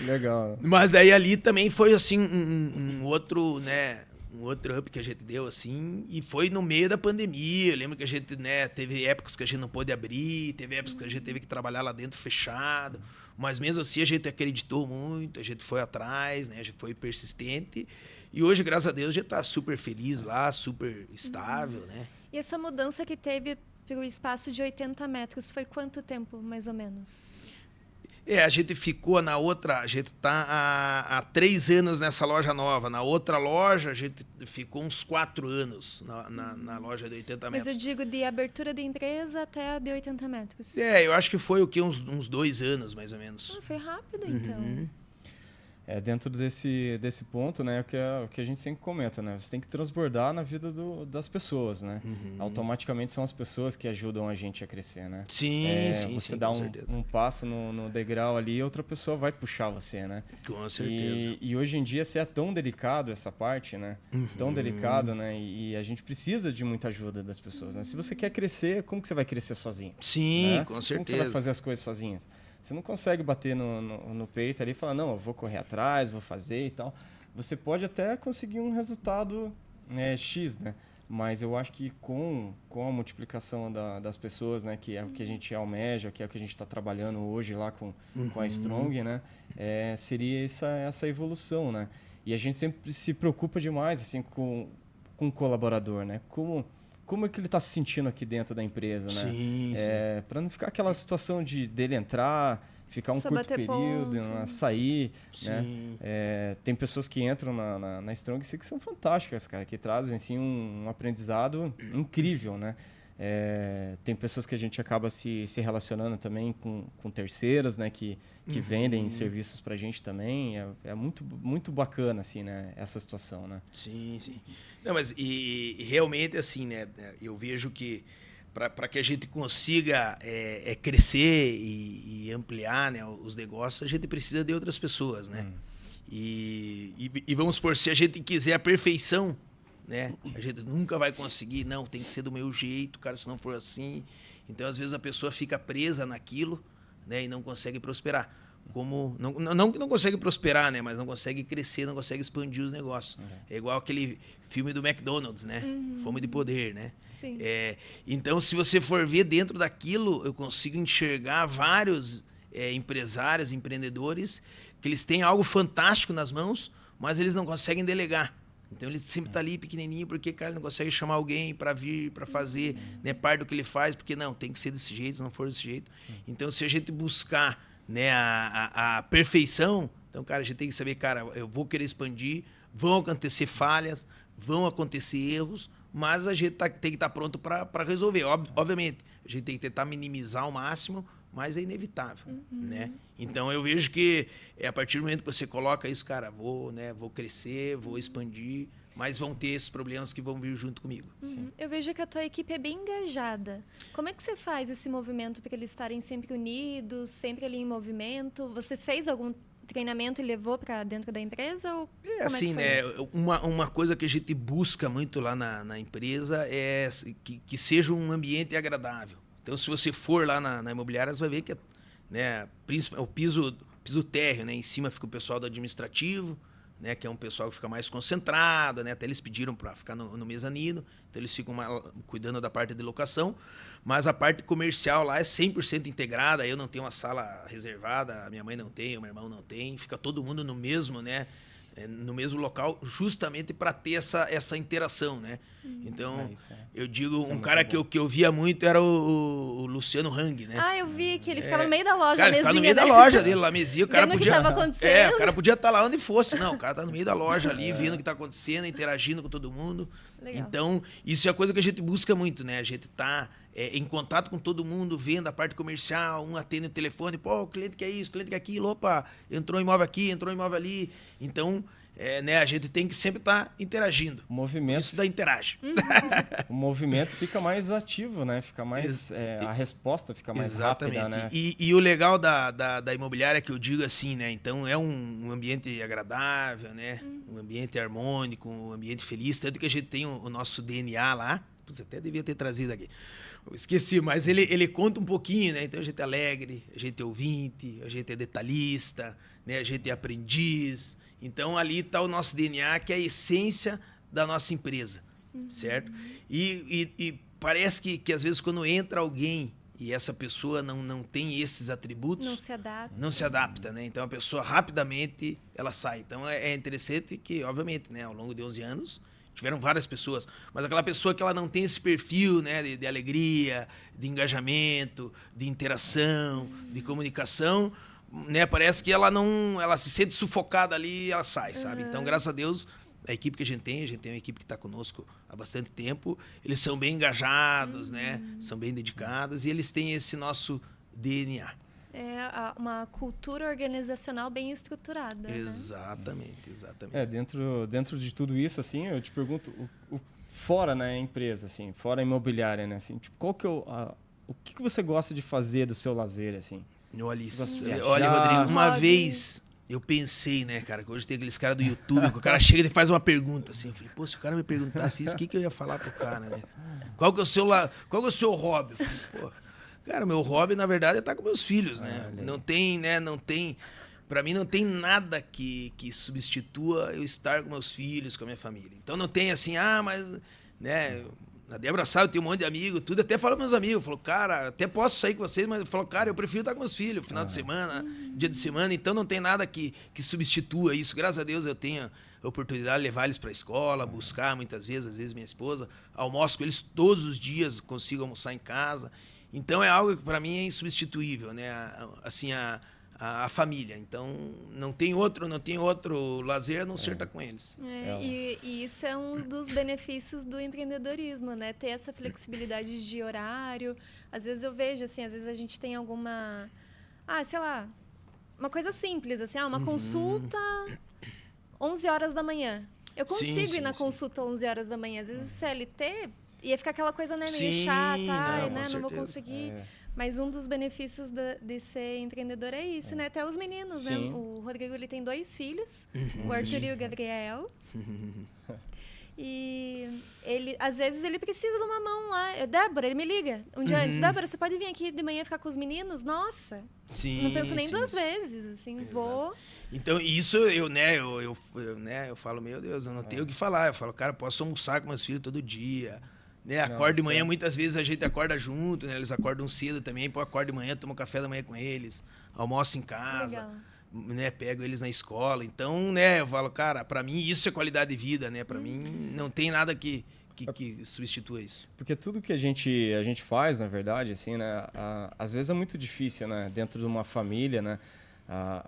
Legal. Mas daí ali também foi, assim, um outro, né, um outro up que a gente deu, assim, e foi no meio da pandemia. Eu lembro que a gente, né, teve épocas que a gente não pôde abrir, teve épocas que a gente teve que trabalhar lá dentro fechado, mas mesmo assim a gente acreditou muito, a gente foi atrás, né, a gente foi persistente, e hoje, graças a Deus, a gente tá super feliz lá, super estável, né. E essa mudança que teve para o espaço de 80 metros, foi quanto tempo, mais ou menos? A gente ficou na outra, a gente está há 3 anos nessa loja nova. Na outra loja, a gente ficou uns 4 anos na loja de 80 metros. Mas eu digo de abertura da empresa até a de 80 metros. Eu acho que foi o quê? Uns 2 anos, mais ou menos. Foi rápido, então. Dentro desse ponto, né, o que a gente sempre comenta, né? Você tem que transbordar na vida das pessoas, né? Automaticamente são as pessoas que ajudam a gente a crescer, né? Sim, você dá um passo no degrau ali e outra pessoa vai puxar você, né? Com certeza. E hoje em dia, se é tão delicado essa parte, né? Tão delicado, né? E a gente precisa de muita ajuda das pessoas, né? Se você quer crescer, como que você vai crescer sozinho? Sim, né? com certeza. Como que você vai fazer as coisas sozinhas? Você não consegue bater no peito ali e falar, não, eu vou correr atrás, vou fazer e tal. Você pode até conseguir um resultado X, né? Mas eu acho que com a multiplicação das pessoas, né? Que é o que a gente almeja, que é o que a gente está trabalhando hoje lá com a Strong, né? Seria essa evolução, né? E a gente sempre se preocupa demais assim, com o colaborador, né? Como é que ele está se sentindo aqui dentro da empresa, né? Sim. Para não ficar aquela situação dele entrar, ficar um curto período, sair, né? Tem pessoas que entram na Strong que são fantásticas, cara, que trazem assim, um aprendizado incrível, né? Tem pessoas que a gente acaba se relacionando também com terceiras, né? Que vendem serviços pra gente também. É muito, muito bacana, assim, né? Essa situação, né? Sim. Não, mas e realmente, assim, né? Eu vejo que para que a gente consiga crescer e ampliar, né, os negócios, a gente precisa de outras pessoas, né? E vamos supor, se a gente quiser a perfeição, né? A gente nunca vai conseguir, não, tem que ser do meu jeito, cara, se não for assim. Então, às vezes, a pessoa fica presa naquilo, né, e não consegue prosperar. Não consegue prosperar, né, mas não consegue crescer, não consegue expandir os negócios. É igual aquele filme do McDonald's, né? Fome de poder, né? Sim. Então, se você for ver dentro daquilo, eu consigo enxergar vários empresários, empreendedores, que eles têm algo fantástico nas mãos, mas eles não conseguem delegar. Então ele sempre está ali pequenininho porque, cara, ele não consegue chamar alguém para vir, para fazer, né, parte do que ele faz, porque não, tem que ser desse jeito, se não for desse jeito. Então, se a gente buscar, né, a perfeição, então, cara, a gente tem que saber, cara, eu vou querer expandir, vão acontecer falhas, vão acontecer erros, mas a gente tem que estar pronto para resolver. Obviamente, a gente tem que tentar minimizar ao máximo, mas é inevitável, né? Então, eu vejo que a partir do momento que você coloca isso, cara, vou crescer, vou expandir, mas vão ter esses problemas que vão vir junto comigo. Eu vejo que a tua equipe é bem engajada. Como é que você faz esse movimento para eles estarem sempre unidos, sempre ali em movimento? Você fez algum treinamento e levou para dentro da empresa? Ou assim, né? Uma coisa que a gente busca muito lá na empresa é que seja um ambiente agradável. Então, se você for lá na imobiliária, você vai ver que, né, o piso térreo, né? Em cima fica o pessoal do administrativo, né, que é um pessoal que fica mais concentrado, né? Até eles pediram para ficar no mezanino, então eles ficam cuidando da parte de locação, mas a parte comercial lá é 100% integrada. Eu não tenho uma sala reservada, a minha mãe não tem, o meu irmão não tem, fica todo mundo no mesmo, né, no mesmo local, justamente para ter essa interação, né? Então, eu digo, um cara que eu via muito era o Luciano Hang, né? Ah, eu vi que ele ficava no meio da loja, cara, ele ficava no meio da loja dele, lá mesia, o cara vendo podia... o que tava acontecendo. o cara podia estar lá onde fosse. Não, o cara tá no meio da loja ali, vendo o que tá acontecendo, interagindo com todo mundo. Legal. Então, isso é a coisa que a gente busca muito, né? A gente tá em contato com todo mundo, vendo a parte comercial, um atende o telefone, pô, o cliente quer isso, o cliente quer aquilo, opa, entrou um imóvel aqui, entrou um imóvel ali. Então, né, a gente tem que sempre estar interagindo. O movimento... Isso da interage. O movimento fica mais ativo, né? Fica mais... a resposta fica mais rápida, né? E o legal da imobiliária, que eu digo assim, né? Então, é um ambiente agradável, né? Um ambiente harmônico, um ambiente feliz. Tanto que a gente tem o nosso DNA lá. Você até devia ter trazido aqui. Eu esqueci, mas ele conta um pouquinho, né? Então, a gente é alegre, a gente é ouvinte, a gente é detalhista, né? A gente é aprendiz. Então, ali está o nosso DNA, que é a essência da nossa empresa, certo? E parece que, às vezes, quando entra alguém e essa pessoa não tem esses atributos... Não se adapta, né? Então, a pessoa, rapidamente, ela sai. Então, é interessante que, obviamente, né, ao longo de 11 anos, tiveram várias pessoas, mas aquela pessoa que ela não tem esse perfil, né, de alegria, de engajamento, de interação, de comunicação... Né, parece que ela se sente sufocada ali e ela sai, sabe? Então, graças a Deus, a equipe que a gente tem uma equipe que está conosco há bastante tempo, eles são bem engajados, né? São bem dedicados e eles têm esse nosso DNA. É uma cultura organizacional bem estruturada. Exatamente, exatamente. Dentro de tudo isso, assim, eu te pergunto, fora, né, a empresa, assim, fora a imobiliária, né, assim, tipo, qual que é o que você gosta de fazer do seu lazer, assim? Olha, Rodrigo, uma vez eu pensei, né, cara, que hoje tem aqueles caras do YouTube, que o cara chega e faz uma pergunta, assim, eu falei, pô, se o cara me perguntasse isso, o que eu ia falar pro cara, né? Qual que é o seu hobby? Eu falei, pô, cara, meu hobby, na verdade, é estar com meus filhos, né? Não tem, pra mim não tem nada que substitua eu estar com meus filhos, com a minha família. Então não tem assim, mas, né... A Débora sabe, eu tenho um monte de amigos, tudo. Até falo meus amigos. Falou, cara, até posso sair com vocês, mas eu falo, cara, eu prefiro estar com meus filhos, final de semana, dia de semana. Então não tem nada que substitua isso. Graças a Deus eu tenho a oportunidade de levar eles para a escola, buscar muitas vezes, às vezes minha esposa. Almoço com eles todos os dias, consigo almoçar em casa. Então é algo que para mim é insubstituível, né? Assim, a família. Então, não tem outro lazer a não ser estar com eles. E isso é um dos benefícios do empreendedorismo, né? Ter essa flexibilidade de horário. Às vezes eu vejo, assim, às vezes a gente tem alguma... sei lá, uma coisa simples, assim, uma consulta 11 horas da manhã. Eu consigo ir na consulta 11 horas da manhã. Às vezes CLT ia ficar aquela coisa, né, meio chata, não vou conseguir... Mas um dos benefícios de ser empreendedor é isso, né? Até os meninos, né? O Rodrigo, ele tem 2 filhos, o Arthur e o Gabriel. E às vezes ele precisa de uma mão lá. Débora, ele me liga um dia antes. Débora, você pode vir aqui de manhã ficar com os meninos? Nossa! Não penso nem 2 vezes, assim, vou... Então, isso eu falo, meu Deus, eu não tenho o que falar. Eu falo, cara, posso almoçar com meus filhos todo dia. Né, acorda de manhã, muitas vezes a gente acorda junto, né? Eles acordam cedo também, pô, acorda de manhã, tomo café da manhã com eles, almoço em casa, né? Pego eles na escola. Então, né, eu falo, cara, pra mim isso é qualidade de vida, né? Pra mim não tem nada que substitua isso. Porque tudo que a gente faz, na verdade, assim, né? Às vezes é muito difícil, né? Dentro de uma família, né?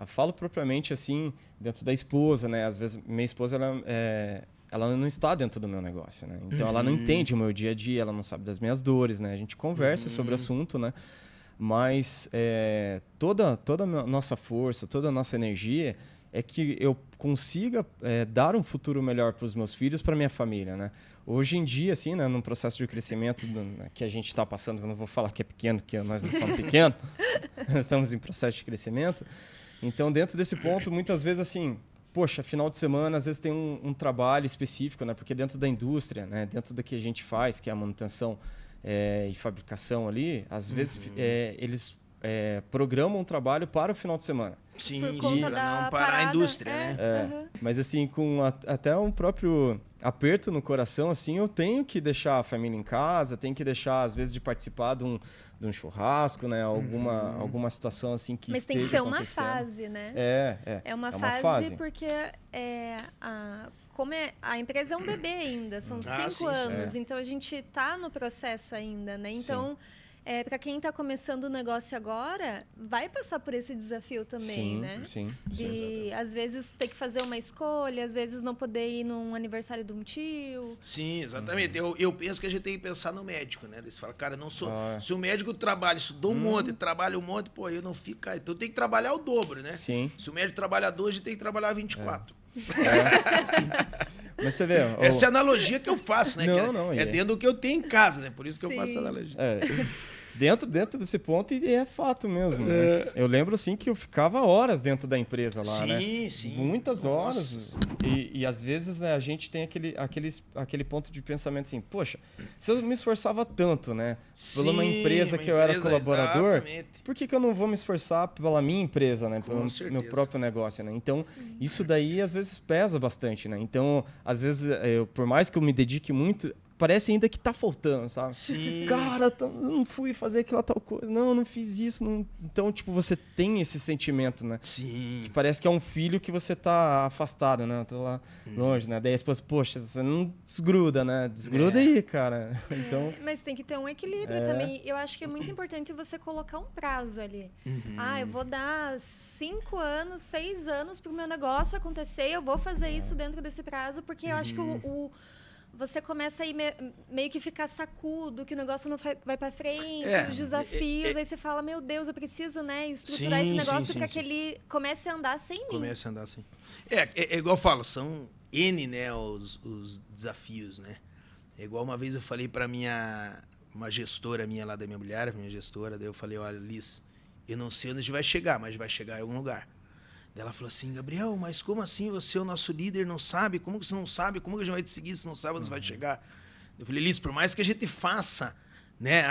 Falo propriamente, assim, dentro da esposa, né? Às vezes minha esposa, ela não está dentro do meu negócio, né? Então, ela não entende o meu dia a dia, ela não sabe das minhas dores, né? A gente conversa sobre o assunto, né? Mas toda a nossa força, toda a nossa energia é que eu consiga dar um futuro melhor para os meus filhos, para minha família, né? Hoje em dia, assim, né, num processo de crescimento que a gente está passando, eu não vou falar que é pequeno, porque nós não somos pequenos, nós estamos em processo de crescimento. Então, dentro desse ponto, muitas vezes, assim... Poxa, final de semana, às vezes tem um trabalho específico, né? Porque dentro da indústria, né? Dentro do que a gente faz, que é a manutenção e fabricação ali, às vezes eles programam um trabalho para o final de semana. Sim, por conta pra da não parar parada. a indústria, né? Uhum. Mas assim, com até um próprio aperto no coração, assim, eu tenho que deixar a família em casa, tenho que deixar, às vezes, de participar de um churrasco, né? Alguma situação assim que Mas tem esteja que ser uma acontecendo. fase, né? É uma fase. fase porque como a empresa é um bebê ainda, são 5 anos, então a gente está no processo ainda, né? Então, para quem está começando o negócio agora, vai passar por esse desafio também, né? Sim, de, às vezes, ter que fazer uma escolha, às vezes não poder ir num aniversário de um tio. Sim, exatamente. Eu penso que a gente tem que pensar no médico, né? Você fala, cara, não sou. Se o médico trabalha, estudou um monte, trabalha um monte, pô, eu não fico. Então tem que trabalhar o dobro, né? Sim. Se o médico trabalha 2, a gente tem que trabalhar 24. Mas você vê... Essa é a analogia que eu faço, né? Não, é dentro do que eu tenho em casa, né? Por isso que eu faço essa analogia. Dentro desse ponto, e é fato mesmo. Né? Eu lembro, assim, que eu ficava horas dentro da empresa lá, né? Sim. Muitas horas. E às vezes, né, a gente tem aquele ponto de pensamento assim, poxa, se eu me esforçava tanto, né? Pela uma empresa que eu era colaborador, exatamente. Por que eu não vou me esforçar pela minha empresa, né? Pelo meu próprio negócio, né? Então, isso daí, às vezes, pesa bastante, né? Então, às vezes, por mais que eu me dedique muito... Parece ainda que tá faltando, sabe? Sim. Cara, eu não fui fazer aquela tal coisa. Não fiz isso. Não... Então, tipo, você tem esse sentimento, né? Sim. Que parece que é um filho que você tá afastado, né? Eu tô lá longe, né? Daí a esposa, poxa, você não desgruda, né? Desgruda aí, cara. Então... Mas tem que ter um equilíbrio também. Eu acho que é muito importante você colocar um prazo ali. Eu vou dar 5 anos, 6 anos pro meu negócio acontecer. Eu vou fazer isso dentro desse prazo, porque eu acho que você começa a ir meio que ficar sacudo, que o negócio não vai para frente, os desafios, aí você fala, meu Deus, eu preciso, né, estruturar esse negócio para que ele comece a andar sem mim. Comece a andar sem. É igual eu falo, são N, né, os desafios, né? É igual uma vez eu falei para uma gestora minha lá da minha mulher, minha gestora, daí eu falei, olha, Liz, eu não sei onde a gente vai chegar, mas vai chegar em algum lugar. Daí ela falou assim, Gabriel, mas como assim você é o nosso líder, não sabe? Como que você não sabe? Como que a gente vai te seguir se não sabe onde você vai chegar? Eu falei, Liz, por mais que a gente faça, né?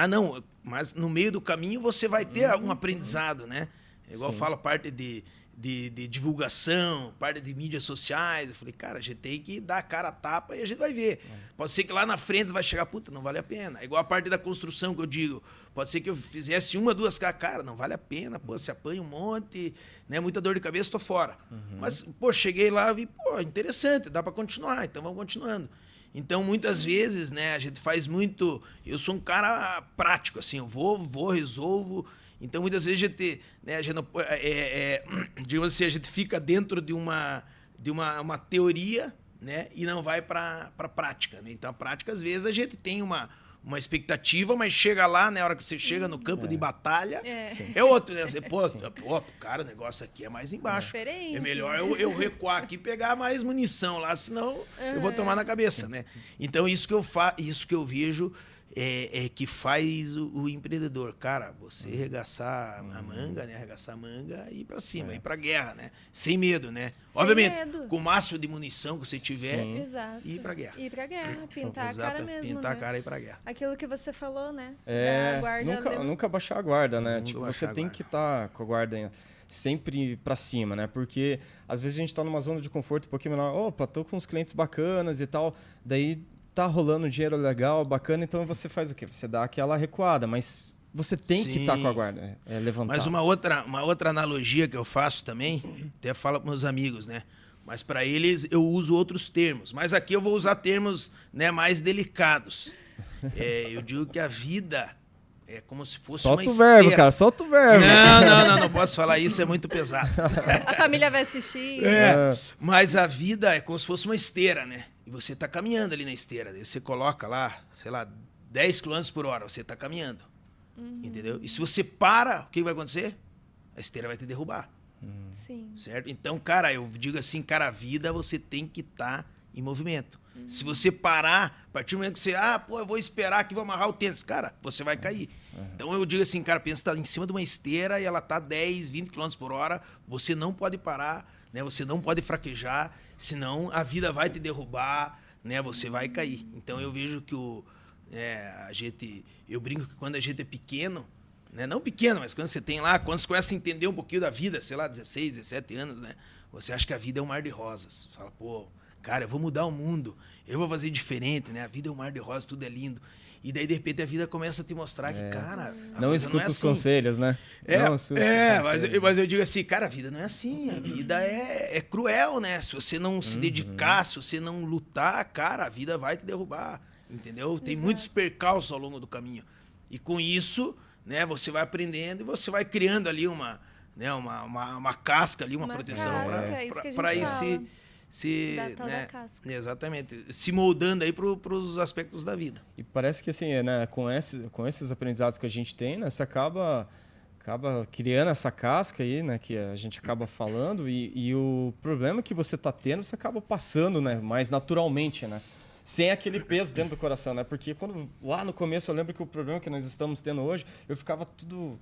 Mas no meio do caminho você vai ter algum aprendizado, né? É igual eu falo, parte de divulgação, parte de mídias sociais. Eu falei, cara, a gente tem que dar a cara a tapa e a gente vai ver. Pode ser que lá na frente você vai chegar, puta, não vale a pena. É igual a parte da construção que eu digo. Pode ser que eu fizesse 1, 2 cara, não vale a pena, pô, se apanha um monte, né, muita dor de cabeça, tô fora. Mas, pô, cheguei lá e vi, pô, interessante, dá para continuar, então vamos continuando. Então, muitas vezes, né, a gente faz muito... Eu sou um cara prático, assim, eu vou, resolvo... Então, muitas vezes digamos assim, a gente fica dentro de uma teoria, né, e não vai para a prática. Né? Então, a prática, às vezes, a gente tem uma expectativa, mas chega lá, na hora que você chega no campo de batalha, é outro. Né? Você, pô, cara, o negócio aqui é mais embaixo. É melhor eu recuar aqui e pegar mais munição lá, senão eu vou tomar na cabeça. Né? Então, isso que eu vejo... que faz o empreendedor, cara, você arregaçar a manga, né? Arregaçar a manga e ir pra cima, ir pra guerra, né? Sem medo, né? Obviamente, com o máximo de munição que você tiver, e ir pra guerra. Ir pra guerra, pintar a cara mesmo, pintar né? a cara e ir pra guerra. Aquilo que você falou, né? Nunca baixar a guarda, né? Tipo, você tem que estar com a guarda sempre pra cima, né? Porque às vezes a gente tá numa zona de conforto um pouquinho menor. Opa, tô com uns clientes bacanas e tal, daí tá rolando dinheiro legal, bacana, então você faz o quê? Você dá aquela recuada, mas você tem que estar com a guarda levantada. Mas uma outra analogia que eu faço também, até falo para meus amigos, né? Mas para eles eu uso outros termos. Mas aqui eu vou usar termos, né, mais delicados. Eu digo que a vida é como se fosse uma esteira. Solta o verbo, cara, solta o verbo. Não posso falar isso, é muito pesado. A família vai assistir. Mas a vida é como se fosse uma esteira, né? E você está caminhando ali na esteira. Daí você coloca lá, sei lá, 10 km por hora, você está caminhando. Entendeu? E se você para, o que vai acontecer? A esteira vai te derrubar. Sim. Certo? Então, cara, eu digo assim, cara, a vida você tem que estar em movimento. Se você parar, a partir do momento que você, eu vou esperar que vou amarrar o tênis, cara, você vai cair. Então eu digo assim, cara, pensa que tá em cima de uma esteira e ela tá 10, 20 km por hora, você não pode parar, né? Você não pode fraquejar, senão a vida vai te derrubar, né? Você vai cair. Então eu vejo que eu brinco que quando a gente é pequeno, né? Não pequeno, mas quando você tem lá, quando você começa a entender um pouquinho da vida, sei lá, 16, 17 anos, né? Você acha que a vida é um mar de rosas. Você fala, pô, cara, eu vou mudar o mundo, eu vou fazer diferente, né? A vida é um mar de rosas, tudo é lindo. E daí, de repente, a vida começa a te mostrar que, cara... Não escuta os conselhos, né? Mas eu digo assim, cara, a vida não é assim. A vida é cruel, né? Se você não se dedicar, se você não lutar, cara, a vida vai te derrubar, entendeu? Tem muitos percalços ao longo do caminho. E com isso, né, você vai aprendendo e você vai criando ali uma casca ali, uma proteção para ir da casca. Exatamente, se moldando aí para os aspectos da vida. E parece que assim, né, com esses aprendizados que a gente tem, né, você acaba criando essa casca aí, né, que a gente acaba falando e o problema que você tá tendo, você acaba passando, né, mais naturalmente, né, sem aquele peso dentro do coração, né, porque lá no começo eu lembro que o problema que nós estamos tendo hoje, eu ficava tudo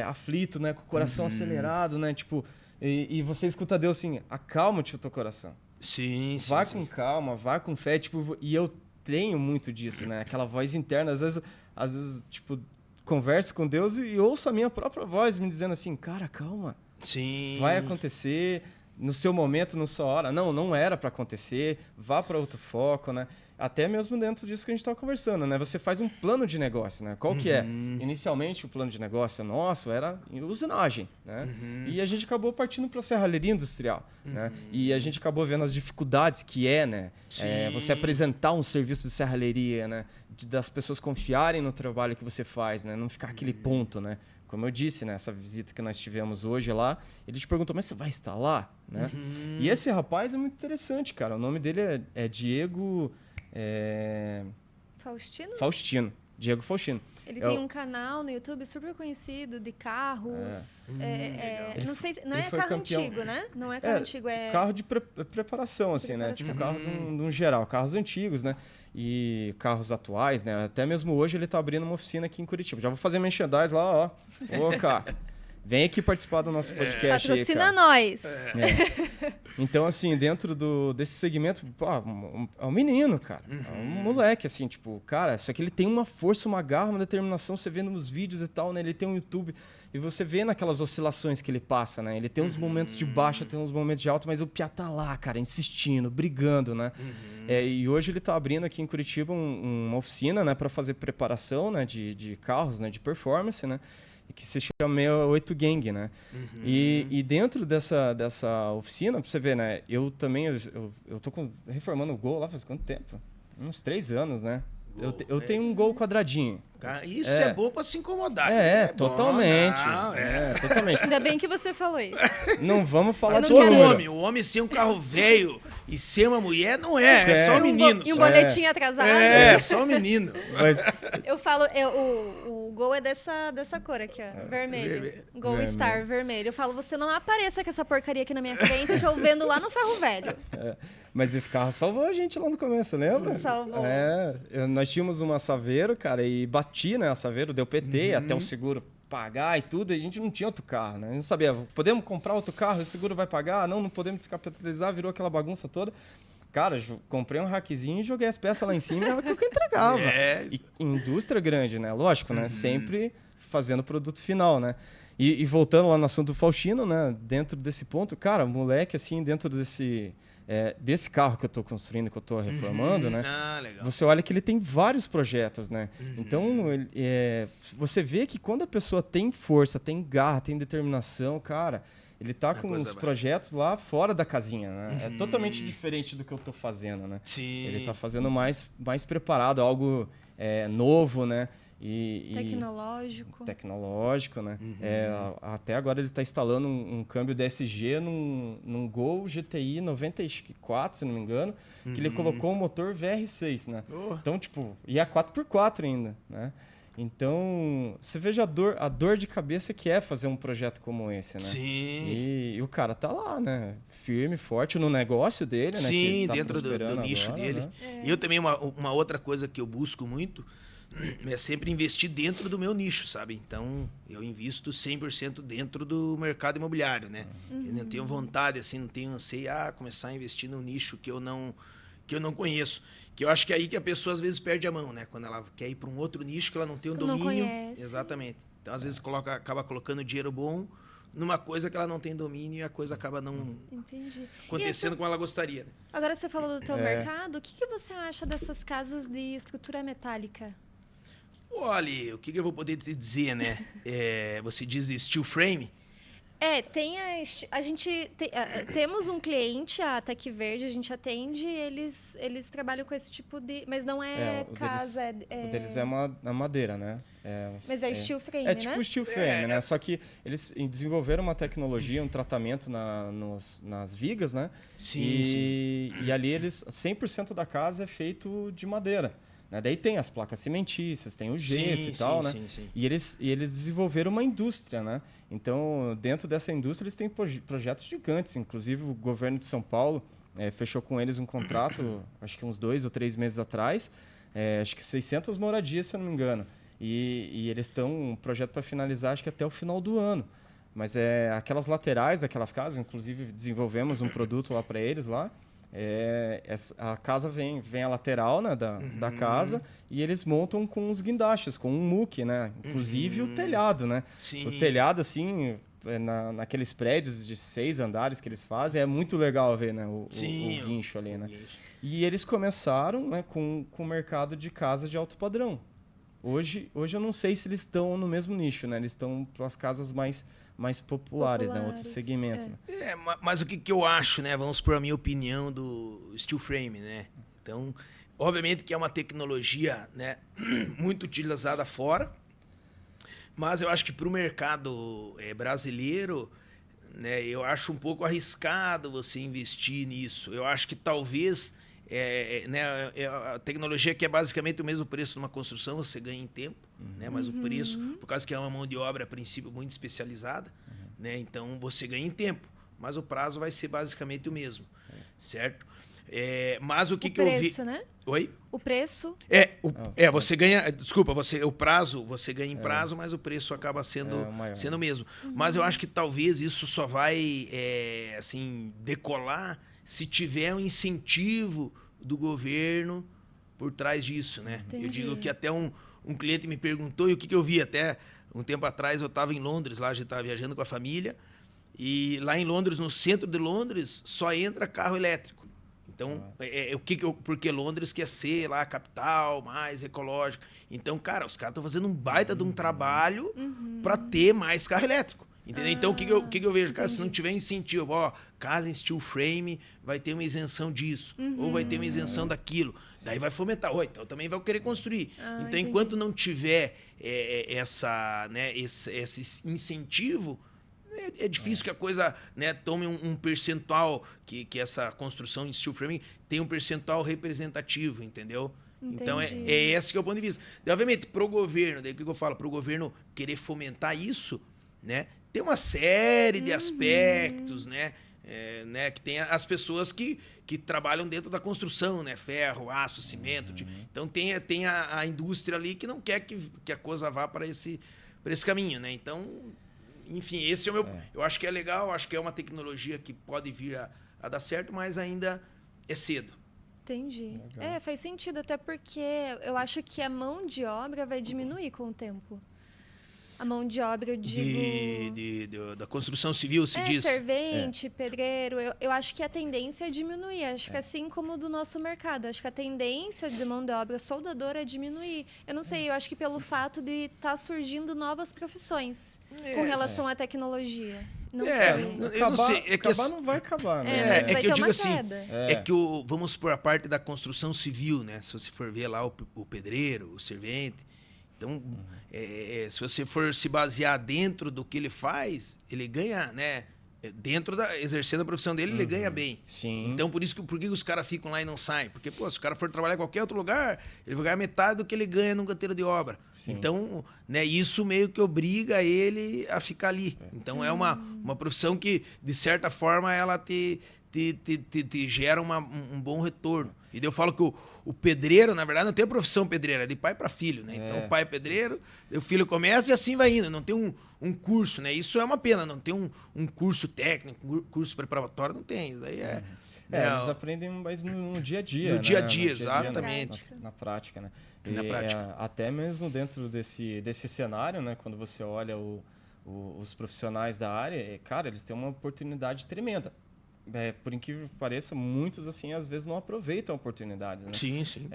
aflito, né, com o coração acelerado, né, tipo, e você escuta Deus assim, acalma-te o teu coração. Sim, vai com calma, vai com fé, tipo, e eu tenho muito disso, né? Aquela voz interna, às vezes, tipo, converso com Deus e ouço a minha própria voz me dizendo assim, cara, calma. Sim. Vai acontecer no seu momento, na sua hora. Não era para acontecer, vá para outro foco, né? Até mesmo dentro disso que a gente estava conversando, né? Você faz um plano de negócio, né? Qual que é? Inicialmente, o plano de negócio nosso era usinagem, né? E a gente acabou partindo para a serralheria industrial, né? E a gente acabou vendo as dificuldades que né? Você apresentar um serviço de serralheria, né? Das pessoas confiarem no trabalho que você faz, né? Não ficar aquele ponto, né? Como eu disse, né? Essa visita que nós tivemos hoje lá, ele te perguntou, mas você vai instalar? Né? E esse rapaz é muito interessante, cara. O nome dele é Diego... Faustino. Diego Faustino. Ele tem um canal no YouTube super conhecido de carros. Não sei, não é carro antigo, né? Não é carro antigo, é carro de preparação, assim, né? Tipo carro de um geral, carros antigos, né? E carros atuais, né? Até mesmo hoje ele tá abrindo uma oficina aqui em Curitiba. Já vou fazer merchandise lá, ó. Ô, cara. Vem aqui participar do nosso podcast. Patrocina aí, nós. Então, assim, dentro desse segmento, é um menino, cara. É um moleque, assim, tipo, cara, só que ele tem uma força, uma garra, uma determinação. Você vê nos vídeos e tal, né? Ele tem um YouTube e você vê naquelas oscilações que ele passa, né? Ele tem uns momentos de baixa, tem uns momentos de alto, mas o Piá tá lá, cara, insistindo, brigando, né? E hoje ele tá abrindo aqui em Curitiba uma oficina, né? Para fazer preparação, né? De carros, né? De performance, né? Que se chama 68 Gang, né? E dentro dessa oficina, pra você ver, né? Eu também, eu tô reformando o Gol lá faz quanto tempo? Uns 3 anos, né? Eu tenho um Gol quadradinho. Isso é bom pra se incomodar. Totalmente. Totalmente. Ainda bem que você falou isso. Não vamos falar de o homem ser um carro velho e ser uma mulher não é só menino. E um boletim atrasado. Só um menino. Eu falo, o Gol é dessa cor aqui, ó, vermelho. Gol Star, vermelho. Eu falo, você não apareça com essa porcaria aqui na minha frente que eu vendo lá no Ferro Velho. Mas esse carro salvou a gente lá no começo, lembra? Salvou. Nós tínhamos uma Saveiro, cara, e bati, né? A Saveiro deu PT, até o seguro pagar e tudo, e a gente não tinha outro carro, né? A gente não sabia, podemos comprar outro carro, o seguro vai pagar? Não podemos descapitalizar, virou aquela bagunça toda. Cara, comprei um rackzinho e joguei as peças lá em cima e era o que eu entregava. E indústria grande, né? Lógico, né? Sempre fazendo produto final, né? E voltando lá no assunto do Faustino, né? Dentro desse ponto, cara, moleque, assim, dentro desse carro que eu estou construindo, que eu estou reformando, né? Legal. Você olha que ele tem vários projetos, né? Então, você vê que quando a pessoa tem força, tem garra, tem determinação, cara, ele tá com os projetos lá fora da casinha, né? É totalmente diferente do que eu estou fazendo, né? Sim. Ele tá fazendo mais preparado, algo novo, né? Tecnológico, né? Até agora ele está instalando um câmbio DSG num Gol GTI 94, se não me engano, que ele colocou um motor VR6, né? Então, tipo, e é 4x4 ainda, né? Então, você veja a dor de cabeça que é fazer um projeto como esse, né? Sim. E o cara tá lá, né? Firme, forte no negócio dele, né? Sim, tá dentro do nicho agora, dele. Né? E eu também, uma outra coisa que eu busco muito é sempre investir dentro do meu nicho, sabe? Então, eu invisto 100% dentro do mercado imobiliário, né? Eu não tenho vontade, assim, não tenho anseio começar a investir num nicho que eu não conheço. Que eu acho que é aí que a pessoa às vezes perde a mão, né? Quando ela quer ir para um outro nicho que ela não tem o domínio. Não conhece. Exatamente. Então, às vezes, acaba colocando dinheiro bom numa coisa que ela não tem domínio e a coisa acaba não acontecendo como ela gostaria. Né? Agora, você falou do teu mercado. O que você acha dessas casas de estrutura metálica? Olha, o que eu vou poder te dizer, né? Você diz steel frame? Temos um cliente, a Tec Verde, a gente atende, eles trabalham com esse tipo de... Mas não casa... O deles é madeira, né? Mas é steel frame, né? Tipo steel frame, né? Só que eles desenvolveram uma tecnologia, um tratamento nas vigas, né? Sim. E ali 100% da casa é feito de madeira. Né? Daí tem as placas cimentícias, tem o gesso e tal, né? Sim. E eles desenvolveram uma indústria, né? Então, dentro dessa indústria, eles têm projetos gigantes. Inclusive, o governo de São Paulo fechou com eles um contrato, acho que uns 2 ou 3 meses atrás, acho que 600 moradias, se eu não me engano. E eles estão um projeto para finalizar, acho que até o final do ano. Mas aquelas laterais daquelas casas, inclusive desenvolvemos um produto lá para eles lá. A casa vem a lateral, né, da casa, e eles montam com os guindastes, com um muque, né? Inclusive o telhado, né? Sim. O telhado, assim, naqueles prédios de 6 andares que eles fazem, é muito legal ver, né? O guincho ali, né? E eles começaram, né, com o mercado de casas de alto padrão. Hoje eu não sei se eles estão no mesmo nicho, né? Eles estão para as casas mais populares, né? Outros segmentos. Né? Mas o que eu acho, né? Vamos por a minha opinião do steel frame, né? Então, obviamente que é uma tecnologia, né, muito utilizada fora, mas eu acho que para o mercado brasileiro, né, eu acho um pouco arriscado você investir nisso. Eu acho que talvez a tecnologia que é basicamente o mesmo preço numa construção, você ganha em tempo, né? Mas o preço, por causa que é uma mão de obra, a princípio, muito especializada, né? Então você ganha em tempo, mas o prazo vai ser basicamente o mesmo, certo? Mas o que eu vi... O preço, né? Oi? O preço... Você ganha... Desculpa, o prazo, você ganha em prazo, mas o preço acaba sendo o mesmo. Mas eu acho que talvez isso só vai assim, decolar se tiver um incentivo do governo por trás disso, né? Entendi. Eu digo que até um cliente me perguntou, e o que eu vi até um tempo atrás, eu estava em Londres, lá a gente estava viajando com a família, e lá em Londres, no centro de Londres, só entra carro elétrico. Então, porque Londres quer ser lá a capital mais ecológica. Então, cara, os caras estão fazendo um baita de um trabalho para ter mais carro elétrico. Entendeu? Então, o que eu vejo? Cara, se não tiver incentivo, casa em steel frame, vai ter uma isenção disso, ou vai ter uma isenção daquilo. Daí vai fomentar. Então também vai querer construir. Então, enquanto não tiver esse incentivo, é difícil que a coisa, né, tome um percentual, que essa construção em steel frame tem um percentual representativo, entendeu? Entendi. Então, esse que é o ponto de vista. E, obviamente, para o governo, daí o que eu falo? Para o governo querer fomentar isso, né? Tem uma série de aspectos, né? Que tem as pessoas que trabalham dentro da construção, né? Ferro, aço, cimento. Então, tem a indústria ali que não quer que a coisa vá para esse caminho, né? Então, enfim, esse é o meu... Eu acho que é legal, acho que é uma tecnologia que pode vir a dar certo, mas ainda é cedo. Entendi. Faz sentido, até porque eu acho que a mão de obra vai diminuir com o tempo. A mão de obra, eu digo... Da construção civil, se diz? Servente, pedreiro. Eu acho que a tendência é diminuir. Acho que assim como do nosso mercado. Acho que a tendência de mão de obra soldadora é diminuir. Eu não sei, eu acho que pelo fato de estar surgindo novas profissões com relação à tecnologia. Não sei. Eu não sei. Acabar não vai acabar, né? Mas vai que eu ter digo uma assim, queda. vamos por a parte da construção civil, né? Se você for ver lá o pedreiro, o servente... Então, se você for se basear dentro do que ele faz, ele ganha, né? Exercendo a profissão dele, ele ganha bem. Sim. Então, por que os caras ficam lá e não saem? Porque, se o cara for trabalhar em qualquer outro lugar, ele vai ganhar metade do que ele ganha num canteiro de obra. Sim. Então, né, isso meio que obriga ele a ficar ali. Então, é uma profissão que, de certa forma, ela te gera um bom retorno. E daí eu falo que o pedreiro, na verdade, não tem a profissão pedreira, é de pai para filho, né? Então o pai é pedreiro, o filho começa e assim vai indo. Não tem um curso, né? Isso é uma pena, não tem um curso técnico, um curso preparatório, não tem. Isso daí Eles aprendem mais no dia a dia. No dia a né? dia, No dia a dia, exatamente. na prática, né? Na prática. Até mesmo dentro desse cenário, né? Quando você olha os profissionais da área, cara, eles têm uma oportunidade tremenda. Por incrível que pareça, muitos, assim, às vezes não aproveitam a oportunidade, né? Sim, sim.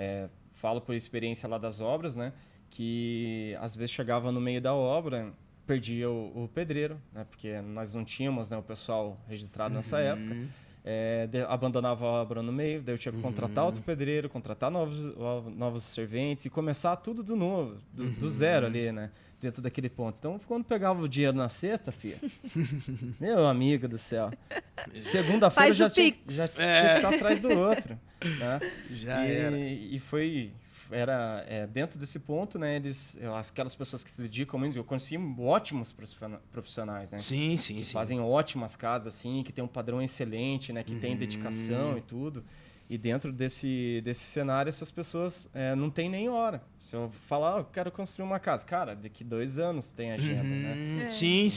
Falo por experiência lá das obras, né? Que às vezes chegava no meio da obra, perdia o pedreiro, né? Porque nós não tínhamos, né, o pessoal registrado nessa época. Abandonava a obra no meio, daí eu tinha que contratar outro pedreiro, contratar novos serventes e começar tudo do novo, do zero ali, né? Dentro daquele ponto. Então, quando pegava o dinheiro na sexta, filha, meu amigo do céu, segunda-feira já tinha que estar atrás do outro, né? E foi... dentro desse ponto, né, aquelas pessoas que se dedicam muito, eu conheci ótimos profissionais, né? Sim. Fazem ótimas casas, assim, que tem um padrão excelente, né, que tem dedicação e tudo. E dentro desse cenário, essas pessoas não têm nem hora. Se eu falar, eu quero construir uma casa, cara, daqui 2 anos tem agenda, né? Sim.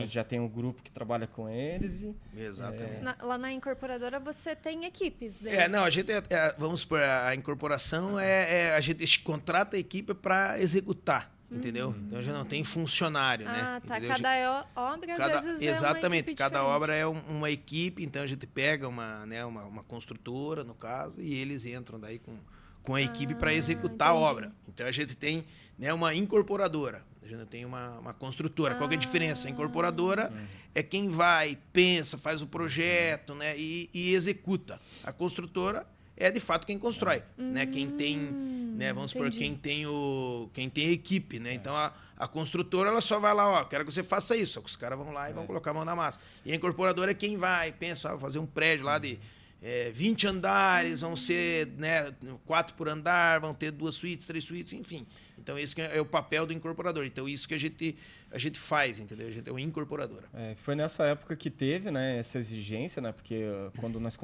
Já tem um grupo que trabalha com eles e... Exatamente. Lá na incorporadora você tem equipes, né? Não, a gente, vamos por a incorporação, a gente contrata a equipe para executar, entendeu? Então já não tem funcionário, né? Tá. Entendeu? Cada obra, às vezes, exatamente, cada diferente. obra é uma equipe, então a gente pega uma construtora, no caso, e eles entram daí com a equipe para executar a obra. Então a gente tem, né, uma incorporadora, a gente tem uma construtora. Qual que é a diferença? A incorporadora é quem vai, pensa, faz o projeto, né, e executa. A construtora é de fato quem constrói, né? Quem tem, né, vamos supor, quem tem a equipe, né? Então a construtora, ela só vai lá, quero que você faça isso. Só que os caras vão lá e vão colocar a mão na massa. E a incorporadora é quem vai, pensa, vou fazer um prédio lá de 20 andares, vão ser, né, 4 por andar, vão ter 2 suítes, 3 suítes, enfim. Então esse que é o papel do incorporador. Então isso que a gente faz, entendeu? A gente é uma incorporadora. Foi nessa época que teve, né, essa exigência, né? Porque quando nós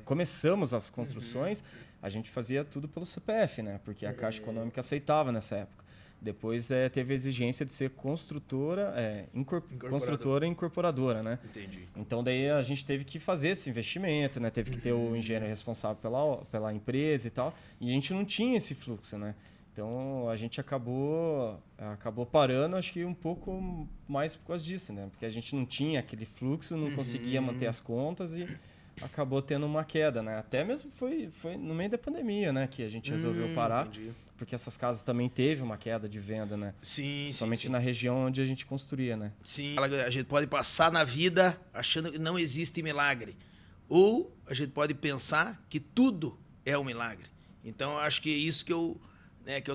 começamos as construções, a gente fazia tudo pelo CPF, né? Porque a Caixa Econômica aceitava nessa época. Depois teve a exigência de ser construtora e incorporadora, né? Entendi. Então daí a gente teve que fazer esse investimento, né? Teve que ter o engenheiro responsável pela empresa e tal. E a gente não tinha esse fluxo, né? Então a gente acabou parando, acho que um pouco mais por causa disso, né? Porque a gente não tinha aquele fluxo, não conseguia manter as contas e acabou tendo uma queda, né? Até mesmo foi no meio da pandemia, né? Que a gente resolveu parar. Entendi. Porque essas casas também teve uma queda de venda, né? Sim. Somente na região onde a gente construía, né? Sim. A gente pode passar na vida achando que não existe milagre. Ou a gente pode pensar que tudo é um milagre. Então, eu acho que é isso que eu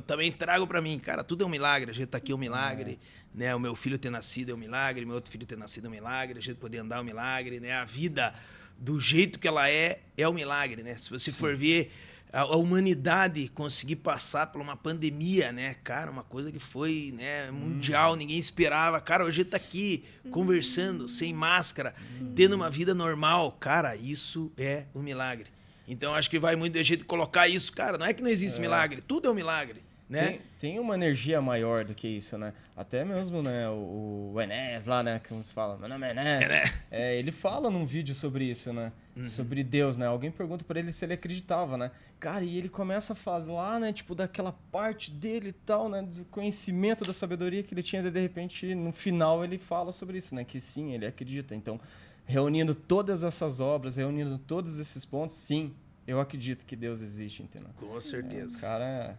também trago para mim. Cara, tudo é um milagre. A gente tá aqui é um milagre. Né? O meu filho ter nascido é um milagre. Meu outro filho ter nascido é um milagre. A gente poder andar é um milagre. Né? A vida, do jeito que ela é um milagre. Né? Se você for ver... A humanidade conseguir passar por uma pandemia, né, cara, uma coisa que foi, né, mundial, ninguém esperava. Cara, hoje tá aqui conversando, sem máscara, tendo uma vida normal. Cara, isso é um milagre. Então, acho que vai muito a gente colocar isso, cara, não é que não existe milagre, tudo é um milagre, né? Tem uma energia maior do que isso, né? Até mesmo, né, o Enéas lá, né, que se fala, meu nome é Enéas. Ele fala num vídeo sobre isso, né? Sobre Deus, né? Alguém pergunta pra ele se ele acreditava, né? Cara, e ele começa a falar, né, tipo, daquela parte dele e tal, né, do conhecimento, da sabedoria que ele tinha, de repente, no final ele fala sobre isso, né? Que sim, ele acredita. Então, reunindo todas essas obras, reunindo todos esses pontos, sim, eu acredito que Deus existe, entendeu? Com certeza.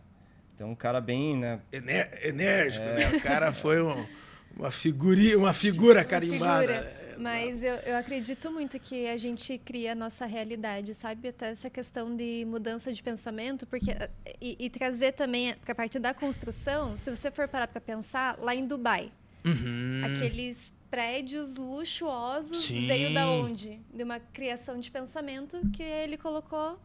Um cara bem, né? Enérgico, né? O cara foi uma figura carimbada. Mas eu acredito muito que a gente cria a nossa realidade, sabe? Até essa questão de mudança de pensamento, porque e trazer também para a parte da construção, se você for parar para pensar, lá em Dubai, aqueles prédios luxuosos veio da onde? De uma criação de pensamento que ele colocou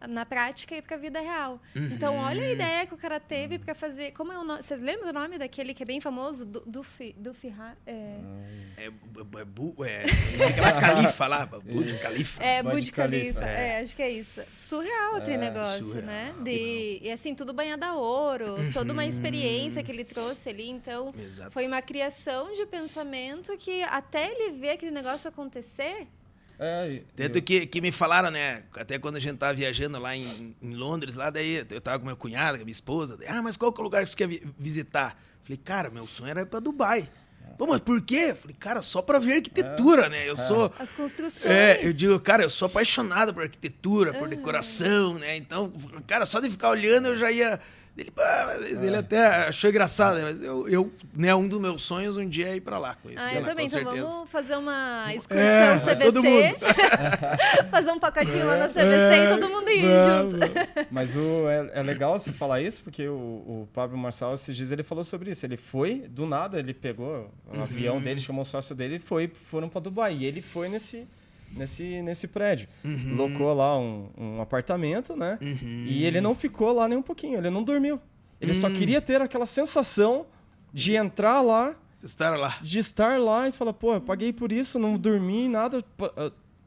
na prática e para a vida real. Então, olha a ideia que o cara teve para fazer... Como é o nome? Vocês lembram do nome daquele que é bem famoso? Aquela califa lá, Burj Khalifa. Burj Khalifa. Acho que é isso. Surreal aquele negócio, surreal, né? E assim, tudo banhado a ouro, toda uma experiência que ele trouxe ali. Então, foi uma criação de pensamento que até ele ver aquele negócio acontecer... Tanto que me falaram, né? Até quando a gente tava viajando lá em Londres, lá daí eu tava com meu cunhado, com a minha esposa. Mas qual que é o lugar que você quer visitar? Falei, cara, meu sonho era ir pra Dubai. Pô, mas por quê? Falei, cara, só pra ver arquitetura, né? Eu sou... As construções. Eu digo, cara, eu sou apaixonado por arquitetura, por decoração, né? Então, cara, só de ficar olhando eu já ia... Ele até achou engraçado, né? Mas eu, né, um dos meus sonhos um dia é ir pra lá, conhecer eu lá, também, com então certeza. Vamos fazer uma excursão CBC. Todo mundo. Fazer um pacotinho lá na CBC e todo mundo ir junto. Mas é legal você falar isso, porque o Pablo Marçal, esses dias, ele falou sobre isso. Ele foi, do nada, ele pegou o avião dele, chamou o sócio dele e foram pra Dubai. E ele foi nesse prédio. Locou lá um apartamento, né? E ele não ficou lá nem um pouquinho, ele não dormiu. Ele só queria ter aquela sensação de entrar lá, de estar lá e falar, pô, eu paguei por isso, não dormi, nada.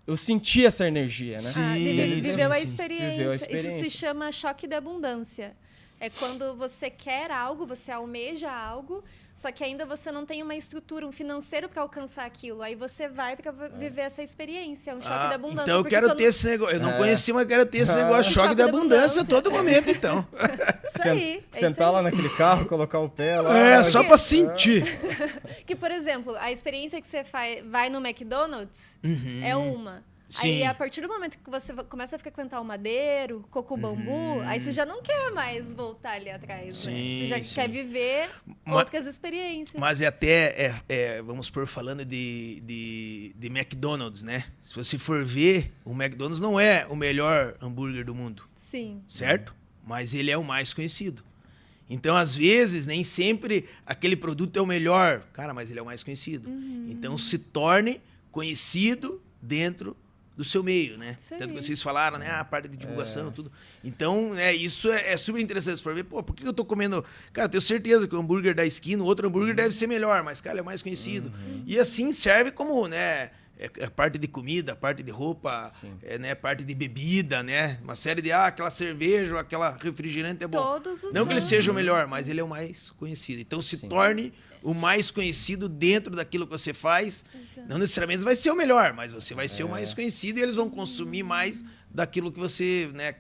Eu senti essa energia, né? Sim, viveu a experiência. Viveu a experiência. Isso se chama choque de abundância. É quando você quer algo, você almeja algo, só que ainda você não tem uma estrutura, um financeiro para alcançar aquilo. Aí você vai para viver essa experiência, é um choque de abundância. Então eu quero ter esse negócio. Eu não conheci, mas quero ter esse negócio, choque de abundância a todo momento, então. Isso aí. Sentar lá naquele carro, colocar o pé lá. Só para sentir. Que, por exemplo, a experiência que você vai no McDonald's é uma. Sim. Aí, a partir do momento que você começa a frequentar o Madeiro, Coco Bambu, aí você já não quer mais voltar ali atrás, sim, né? Você já quer viver outras experiências. Mas até, vamos por falando de McDonald's, né? Se você for ver, o McDonald's não é o melhor hambúrguer do mundo. Sim. Certo? Mas ele é o mais conhecido. Então, às vezes, nem sempre aquele produto é o melhor. Cara, mas ele é o mais conhecido. Então, se torne conhecido dentro do seu meio, né? Tanto que vocês falaram, né? A parte de divulgação, tudo. Então, isso é super interessante. Se for ver, pô, por que eu tô comendo... Cara, eu tenho certeza que o hambúrguer da esquina, o outro hambúrguer deve ser melhor, mas, cara, ele é mais conhecido. E assim serve como, né? A parte de comida, a parte de roupa, né? Parte de bebida, né? Uma série de, aquela cerveja ou aquela refrigerante é bom. Todos os não que ele seja o melhor, mas ele é o mais conhecido. Então, se torne o mais conhecido dentro daquilo que você faz. Exato. Não necessariamente vai ser o melhor, mas você vai ser o mais conhecido e eles vão consumir mais daquilo que você, né,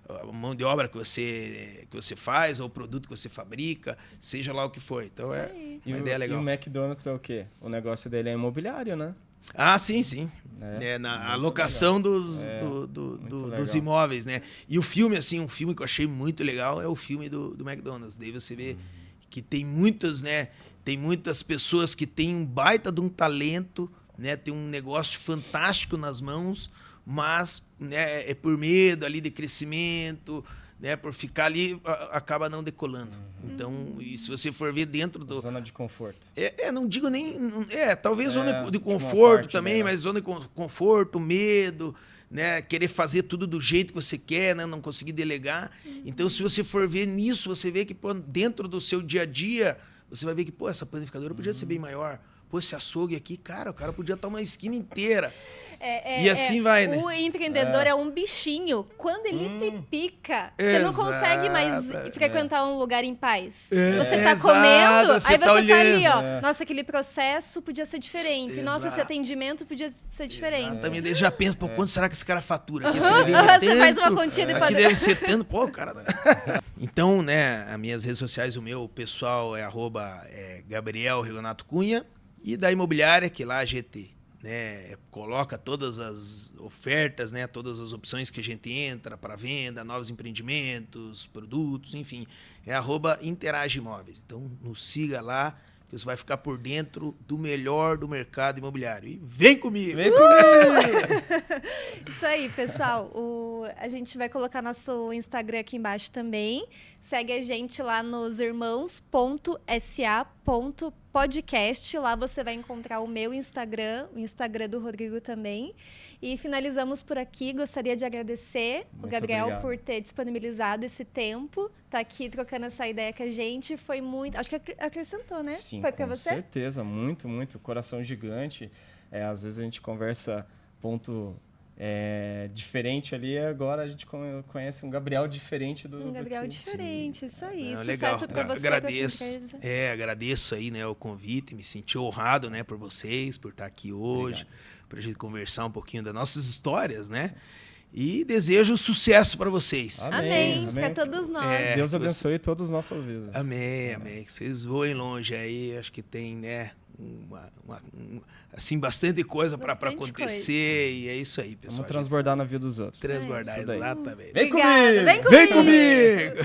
a mão de obra que você faz, ou o produto que você fabrica, seja lá o que for. Então uma ideia legal. E o McDonald's é o quê? O negócio dele é imobiliário, né? Ah, sim. Na alocação dos imóveis, né? E o filme, assim, um filme que eu achei muito legal é o filme do McDonald's. Daí você vê que tem muitas, né? Tem muitas pessoas que têm um baita de um talento, né? Tem um negócio fantástico nas mãos, mas, né, é por medo ali de crescimento, né? Por ficar ali, acaba não decolando. Então, e se você for ver dentro do... Zona de conforto. Não digo nem... talvez zona de conforto também, mas zona de conforto, medo, né? Querer fazer tudo do jeito que você quer, né? Não conseguir delegar. Então, se você for ver nisso, você vê que, pô, dentro do seu dia a dia, você vai ver que, pô, essa panificadora podia ser bem maior. Pô, esse açougue aqui, cara, o cara podia estar uma esquina inteira. E assim vai, né? O empreendedor é um bichinho. Quando ele te pica, você não consegue mais frequentar um lugar em paz. Você tá comendo, aí você tá ali, ó. Nossa, aquele processo podia ser diferente. Nossa, esse atendimento podia ser diferente. Exatamente. Eles já pensam, pô, quanto será que esse cara fatura? Aqui você faz uma continha de aqui deve ser tanto. Pô, cara... Então, né, as minhas redes sociais, o meu pessoal é @Gabriel Regonato Cunha. E da imobiliária, que lá a gente, né, coloca todas as ofertas, né, todas as opções que a gente entra para venda, novos empreendimentos, produtos, enfim, é @Interage Imóveis. Então, nos siga lá, que você vai ficar por dentro do melhor do mercado imobiliário. E vem comigo! Vem comigo! Isso aí, pessoal. A gente vai colocar nosso Instagram aqui embaixo também. segue a gente lá nos irmãos.sa.podcast. Lá você vai encontrar o meu Instagram, o Instagram do Rodrigo também. E finalizamos por aqui. Gostaria de agradecer o Gabriel por ter disponibilizado esse tempo. Tá aqui trocando essa ideia com a gente. Foi muito... Acho que acrescentou, né? Sim, foi pra você? Com certeza. Muito, muito. Coração gigante. Às vezes a gente conversa ponto... diferente ali, agora a gente conhece um Gabriel diferente do Gabriel diferente, isso aí. Legal. Sucesso pra você, agradeço, pra sua empresa. Agradeço aí, né, o convite, me senti honrado, né, por vocês, por estar aqui hoje, pra gente conversar um pouquinho das nossas histórias, né? E desejo sucesso para vocês. Amém. Para todos nós. Deus abençoe todas as nossas vidas. Amém. Que vocês voem longe aí, acho que tem, né, assim, bastante coisa para acontecer, e é isso aí, pessoal. Vamos transbordar na vida dos outros. Transbordar, exatamente. Vem comigo! Vem comigo!